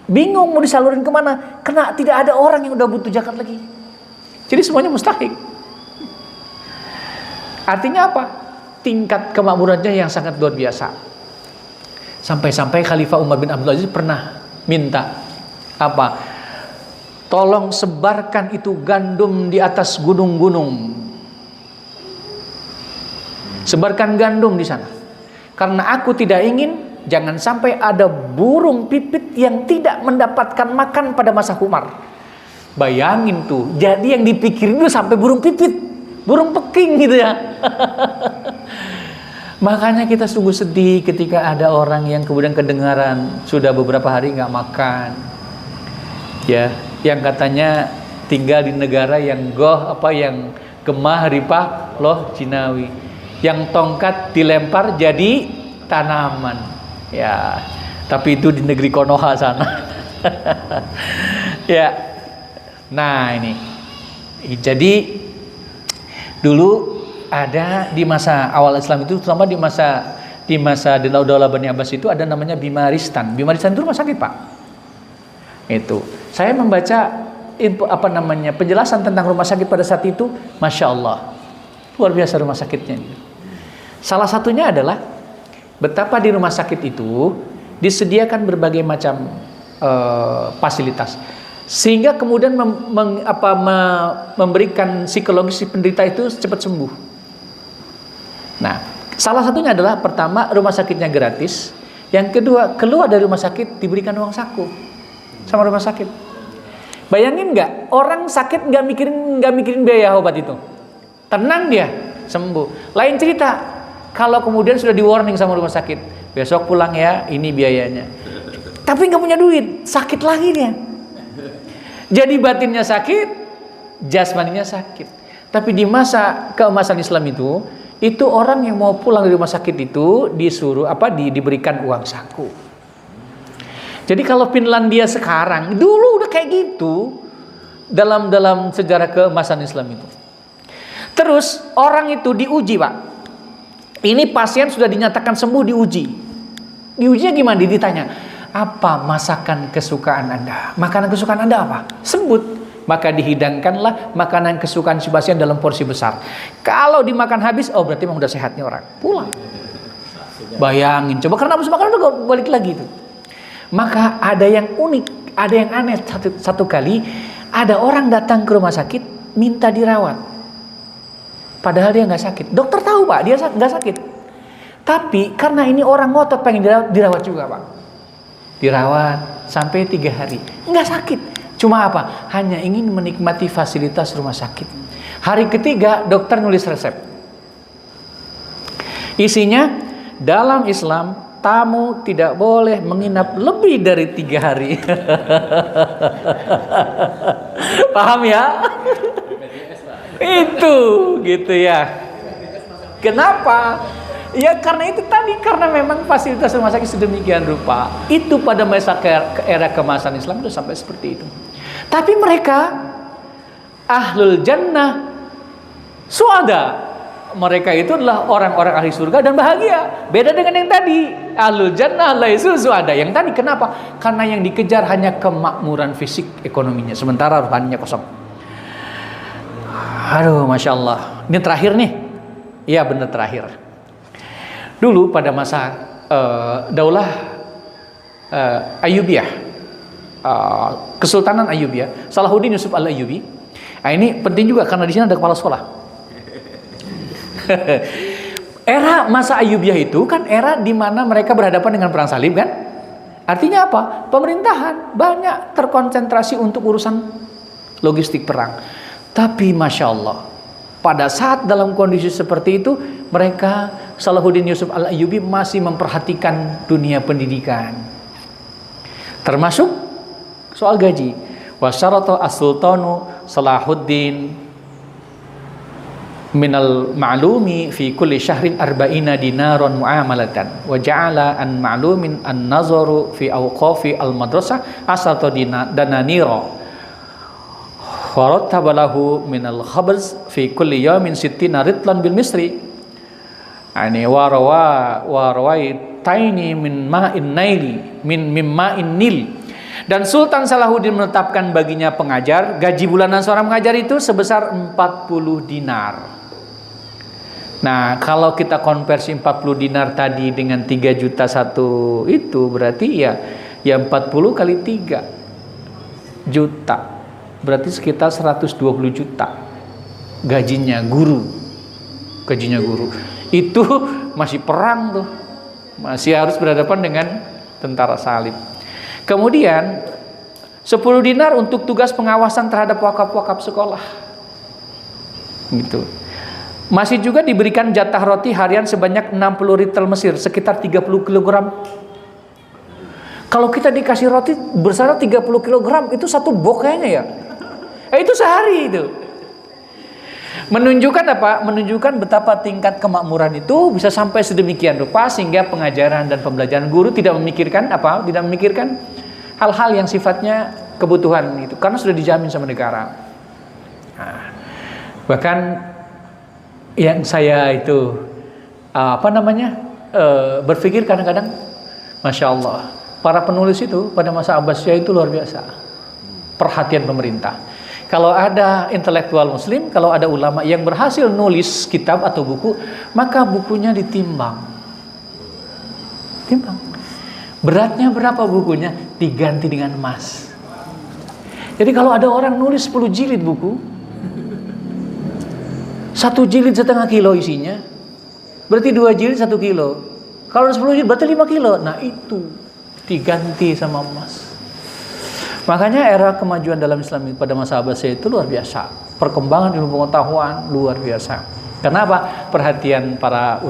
bingung mau disalurin kemana? Karena tidak ada orang yang udah butuh zakat lagi. Jadi semuanya mustahik. Artinya apa? Tingkat kemakmurannya yang sangat luar biasa. Sampai-sampai Khalifah Umar bin Abdul Aziz pernah minta apa? Tolong sebarkan itu gandum di atas gunung-gunung. Sebarkan gandum di sana. Karena aku tidak ingin jangan sampai ada burung pipit yang tidak mendapatkan makan pada masa Umar. Bayangin tuh, jadi yang dipikirin itu sampai burung pipit, burung peking gitu ya. Makanya kita sungguh sedih ketika ada orang yang kemudian kedengaran sudah beberapa hari nggak makan, ya, yang katanya tinggal di negara yang yang gemah ripah loh Cinawi, yang tongkat dilempar jadi tanaman, ya, tapi itu di negeri Konoha sana. Ya, nah ini, jadi dulu ada di masa awal Islam itu, terutama di masa Daulah Bani Abbas itu ada namanya Bimaristan. Bimaristan itu rumah sakit, Pak. Itu. Saya membaca penjelasan tentang rumah sakit pada saat itu, Masya Allah, luar biasa rumah sakitnya. Salah satunya adalah betapa di rumah sakit itu disediakan berbagai macam fasilitas, sehingga kemudian memberikan psikologis si penderita itu cepat sembuh. Nah, salah satunya adalah pertama rumah sakitnya gratis, yang kedua keluar dari rumah sakit diberikan uang saku sama rumah sakit. Bayangin nggak, orang sakit nggak mikirin biaya obat itu, tenang dia sembuh. Lain cerita kalau kemudian sudah di warning sama rumah sakit, besok pulang ya, ini biayanya, tapi nggak punya duit, sakit lagi dia. Jadi batinnya sakit, jasmaninya sakit. Tapi di masa keemasan Islam itu orang yang mau pulang dari rumah sakit itu disuruh diberikan uang saku. Jadi kalau Finlandia sekarang, dulu udah kayak gitu dalam sejarah keemasan Islam itu. Terus orang itu diuji, Pak. Ini pasien sudah dinyatakan sembuh, diuji. Diujinya gimana? Ditanya, apa masakan kesukaan Anda? Makanan kesukaan Anda apa? Sebut. Maka dihidangkanlah makanan kesukaan si pasien dalam porsi besar. Kalau dimakan habis, oh berarti memang udah sehatnya orang. Pulang. Bayangin, coba karena habis makan udah balik lagi itu. Maka ada yang unik, ada yang aneh. Satu kali ada orang datang ke rumah sakit minta dirawat. Padahal dia nggak sakit. Dokter tahu, Pak, dia nggak sakit. Tapi karena ini orang ngotot pengen dirawat juga, Pak. Dirawat sampai 3 hari, nggak sakit. Cuma apa? Hanya ingin menikmati fasilitas rumah sakit. Hari ketiga dokter nulis resep. Isinya, dalam Islam tamu tidak boleh menginap lebih dari 3 hari. Paham ya? Itu gitu ya. Kenapa? Ya karena itu tadi, karena memang fasilitas rumah sakit sedemikian rupa. Itu pada masa era keemasan Islam itu sampai seperti itu. Tapi mereka ahlul jannah suada, mereka itu adalah orang-orang ahli surga dan bahagia. Beda dengan yang tadi, ahlul jannah laisu suada. Yang tadi kenapa? Karena yang dikejar hanya kemakmuran fisik ekonominya, sementara rohaninya kosong. Aduh, masya Allah. Ini terakhir nih. Iya benar terakhir. Dulu pada masa Daulah Ayyubiyah, Kesultanan Ayyubiyah, Salahuddin Yusuf Al-Ayyubi. Nah, ini penting juga karena di sini ada kepala sekolah. Era masa Ayyubiyah itu kan era di mana mereka berhadapan dengan perang salib kan? Artinya apa? Pemerintahan banyak terkonsentrasi untuk urusan logistik perang. Tapi masya Allah, pada saat dalam kondisi seperti itu, mereka Salahuddin Yusuf Al-Ayyubi masih memperhatikan dunia pendidikan, termasuk soal gaji. Wasyarata as-sultanu Salahuddin minal ma'lumi fi kulli syahrin arba'ina dinaron mu'amalatan wa ja'ala an ma'lumin an nazaru fi awqafi al-madrasah asata dananira wa rattabalahu minal khabz fi kulli yawmin sittina ritlan bil misri ani wa taini min ma'in naili min ma'in nil. Dan Sultan Salahuddin menetapkan baginya pengajar, gaji bulanan seorang pengajar itu sebesar 40 dinar. Nah, kalau kita konversi 40 dinar tadi dengan 3 juta satu itu berarti ya 40 kali 3 juta. Berarti sekitar 120 juta gajinya guru. Gajinya guru. Itu masih perang tuh. Masih harus berhadapan dengan tentara salib. Kemudian 10 dinar untuk tugas pengawasan terhadap wakaf-wakaf sekolah. Gitu. Masih juga diberikan jatah roti harian sebanyak 60 ritel Mesir, sekitar 30 kg. Kalau kita dikasih roti besar 30 kg, itu satu bok kayaknya ya. Itu sehari itu. Menunjukkan apa? Menunjukkan betapa tingkat kemakmuran itu bisa sampai sedemikian rupa sehingga pengajaran dan pembelajaran guru tidak memikirkan apa? Tidak memikirkan hal-hal yang sifatnya kebutuhan itu karena sudah dijamin sama negara. Nah, bahkan yang saya itu berpikir kadang-kadang, masya Allah, para penulis itu pada masa Abbasiyah itu luar biasa perhatian pemerintah. Kalau ada intelektual muslim, kalau ada ulama yang berhasil nulis kitab atau buku, maka bukunya ditimbang. Beratnya berapa bukunya? Diganti dengan emas. Jadi kalau ada orang nulis 10 jilid buku, 1 jilid setengah kilo isinya, berarti 2 jilid 1 kilo. Kalau 10 jilid berarti 5 kilo. Nah itu diganti sama emas. Makanya era kemajuan dalam Islam pada masa Abbasiyah itu luar biasa. Perkembangan ilmu pengetahuan luar biasa. Kenapa? Perhatian para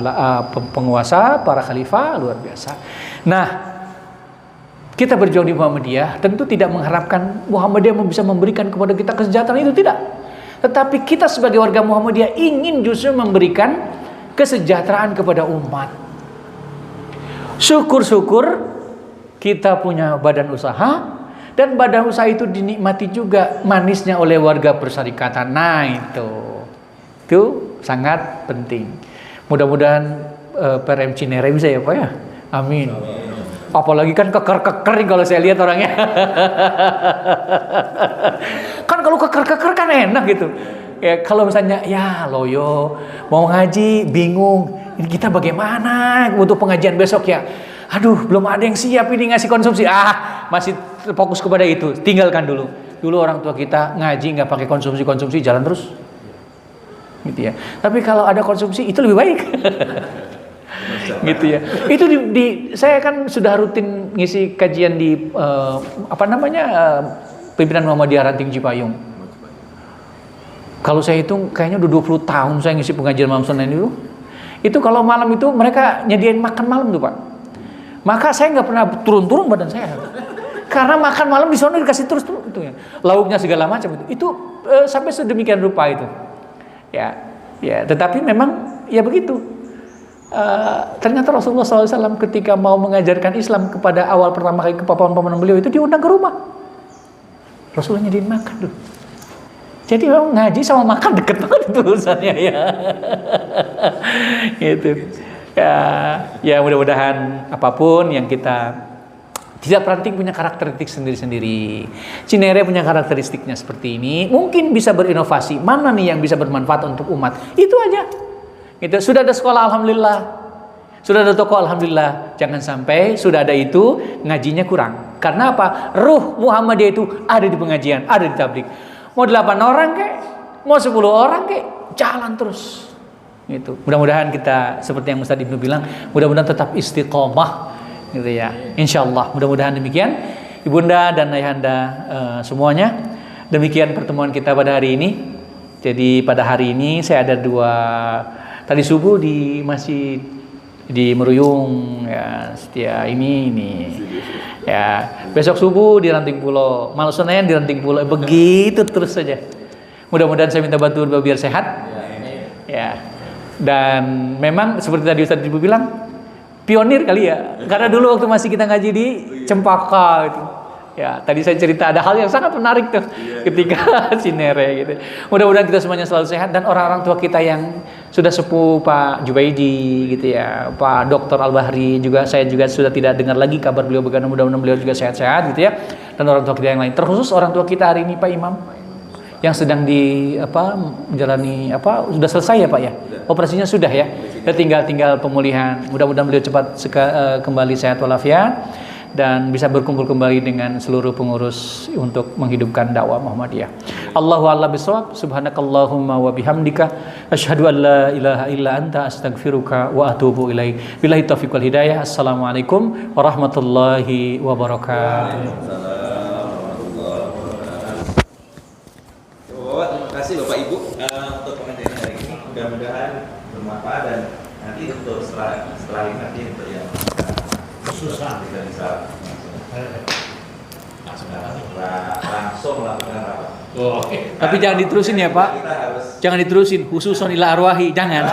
penguasa, para khalifah luar biasa. Nah, kita berjuang di Muhammadiyah tentu tidak mengharapkan Muhammadiyah bisa memberikan kepada kita kesejahteraan, itu tidak. Tetapi kita sebagai warga Muhammadiyah ingin justru memberikan kesejahteraan kepada umat. Syukur-syukur kita punya badan usaha, dan badan usaha itu dinikmati juga manisnya oleh warga persyarikatan. Nah itu sangat penting. Mudah-mudahan PRM Cinere bisa ya Pak ya. Amin. Apalagi kan keker-keker nih kalau saya lihat orangnya. Kan kalau keker-keker kan enak gitu. Ya kalau misalnya ya loyo mau ngaji bingung, ini kita bagaimana untuk pengajian besok ya. Aduh belum ada yang siap ini ngasih konsumsi. Masih fokus kepada itu. Tinggalkan dulu. Dulu orang tua kita ngaji nggak pakai konsumsi jalan terus. Gitu ya. Tapi kalau ada konsumsi itu lebih baik. Gitu ya. Itu saya kan sudah rutin ngisi kajian di pimpinan Muhammadiyah Ranting Cipayung. Kalau saya hitung kayaknya udah 20 tahun saya ngisi pengajian malam Senin itu. Itu kalau malam itu mereka nyediain makan malam tuh Pak. Maka saya nggak pernah turun-turun badan saya. Karena makan malam di sana dikasih terus itu ya. Lauknya segala macam itu. Itu sampai sedemikian rupa itu. Ya, tetapi memang ya begitu. Ternyata Rasulullah SAW ketika mau mengajarkan Islam kepada awal pertama kali ke papaman-papaman beliau itu diundang ke rumah. Rasulullah nyediain makan tuh. Jadi memang ngaji sama makan deket banget itu urusannya ya. Gitu. Ya mudah-mudahan apapun yang kita tidak Peranting punya karakteristik sendiri-sendiri. Cinere punya karakteristiknya seperti ini. Mungkin bisa berinovasi. Mana nih yang bisa bermanfaat untuk umat? Itu aja. Gitu. Sudah ada sekolah, alhamdulillah. Sudah ada toko, alhamdulillah. Jangan sampai sudah ada itu ngajinya kurang. Karena apa? Ruh Muhammadiyah itu ada di pengajian, ada di tablik. Mau 8 orang kek, mau 10 orang kek, jalan terus. Gitu. Mudah-mudahan kita seperti yang Ustaz Ibnu bilang, mudah-mudahan tetap istiqomah. Gitu ya, insya Allah mudah-mudahan demikian ibunda dan ayahanda semuanya. Demikian pertemuan kita pada hari ini. Jadi pada hari ini saya ada 2 tadi subuh di masjid di Meruyung ya, setia ini ya, besok subuh di Ranting Pulo, malam Senin di Ranting Pulo, begitu terus saja. Mudah-mudahan saya minta bantuan biar sehat ya. Dan memang seperti tadi Ustaz Ibu bilang, pionir kali ya, karena dulu waktu masih kita ngaji di Cempaka gitu. Ya, tadi saya cerita ada hal yang sangat menarik tuh ketika Cinere gitu. Mudah-mudahan kita semuanya selalu sehat dan orang-orang tua kita yang sudah sepuh, Pak Jubaidi gitu ya, Pak Dr. Al-Bahri juga, saya juga sudah tidak dengar lagi kabar beliau bagaimana, mudah-mudahan beliau juga sehat-sehat gitu ya. Dan orang tua kita yang lain, terkhusus orang tua kita hari ini Pak Imam yang sedang menjalani sudah selesai ya Pak ya, operasinya sudah ya, tinggal pemulihan. Mudah-mudahan beliau cepat kembali sehat walafiat dan bisa berkumpul kembali dengan seluruh pengurus untuk menghidupkan dakwah Muhammadiyah. Allahu a'lam bishawab. Subhanakallahumma wa bihamdika asyhadu an la ilaha illa anta astaghfiruka wa atubu ilaik. Billahi taufiq wal hidayah. Assalamualaikum warahmatullahi wabarakatuh. Terima kasih Bapak Ibu untuk pengajian hari ini. Mudah-mudahan bermanfaat dan nanti untuk setelah ini nanti untuk yang susah tidak bisa langsung melakukan rapat. Tapi jangan diterusin ya Pak. Jangan diterusin khususon ila arwahi, jangan.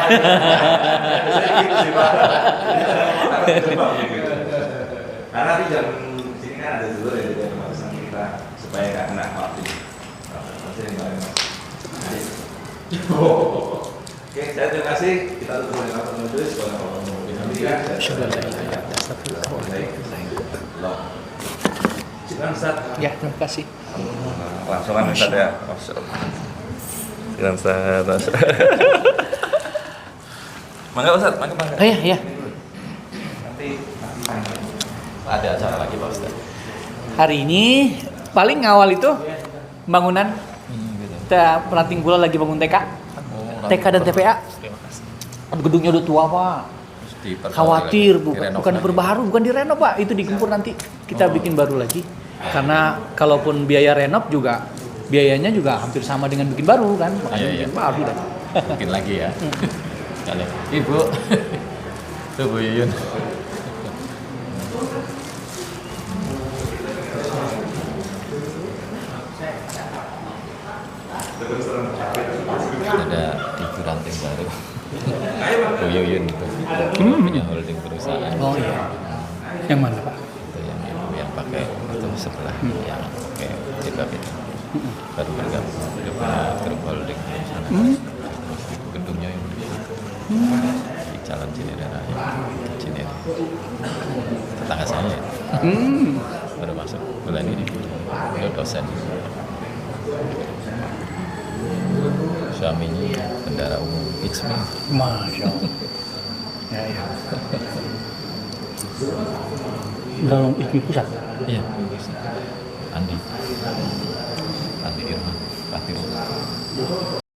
Karena di jam sini kan ada zuhur ya, jadi pesan kita supaya nggak kena waktu. Oke, saya terima kasih. Kita tutup dengan penulis. Ya, terima kasih. Langsungan Ustaz ya. Silakan Ustaz. Mangga Ustaz, mangga. Iya. Nanti ada acara lagi Pak Ustaz. Hari ini paling awal itu bangunan kita Peranting Pulau lagi bangun TK dan TPA. Gedungnya udah tua Pak. Khawatir bukan diperbaharui, bukan direnov Pak. Itu digempur nanti kita bikin baru lagi. Karena kalaupun biaya renov juga biayanya juga hampir sama dengan bikin baru kan. Makanya bikin baru dah. Bikin lagi ya. Ibu. Tuh Bu Yuyun. Ada TV ranting baru. Bu Yuyun itu punya holding perusahaan. Oh iya. Yang mana Pak? Itu yang ibu yang pakai itu sebelah yang pakai jilbab itu. Baru bergabung dia punya grup holding di sana. Gedungnya yang di situ. Di Jalan Cinere Raya. Cinere. Tetangga saya. Baru masuk bulan ini. Dia dosen. Suaminya bendara umum Ixmi. Masya Allah. Ya. Dalam IKMI pusat. Iya. Andi Irma Patiro.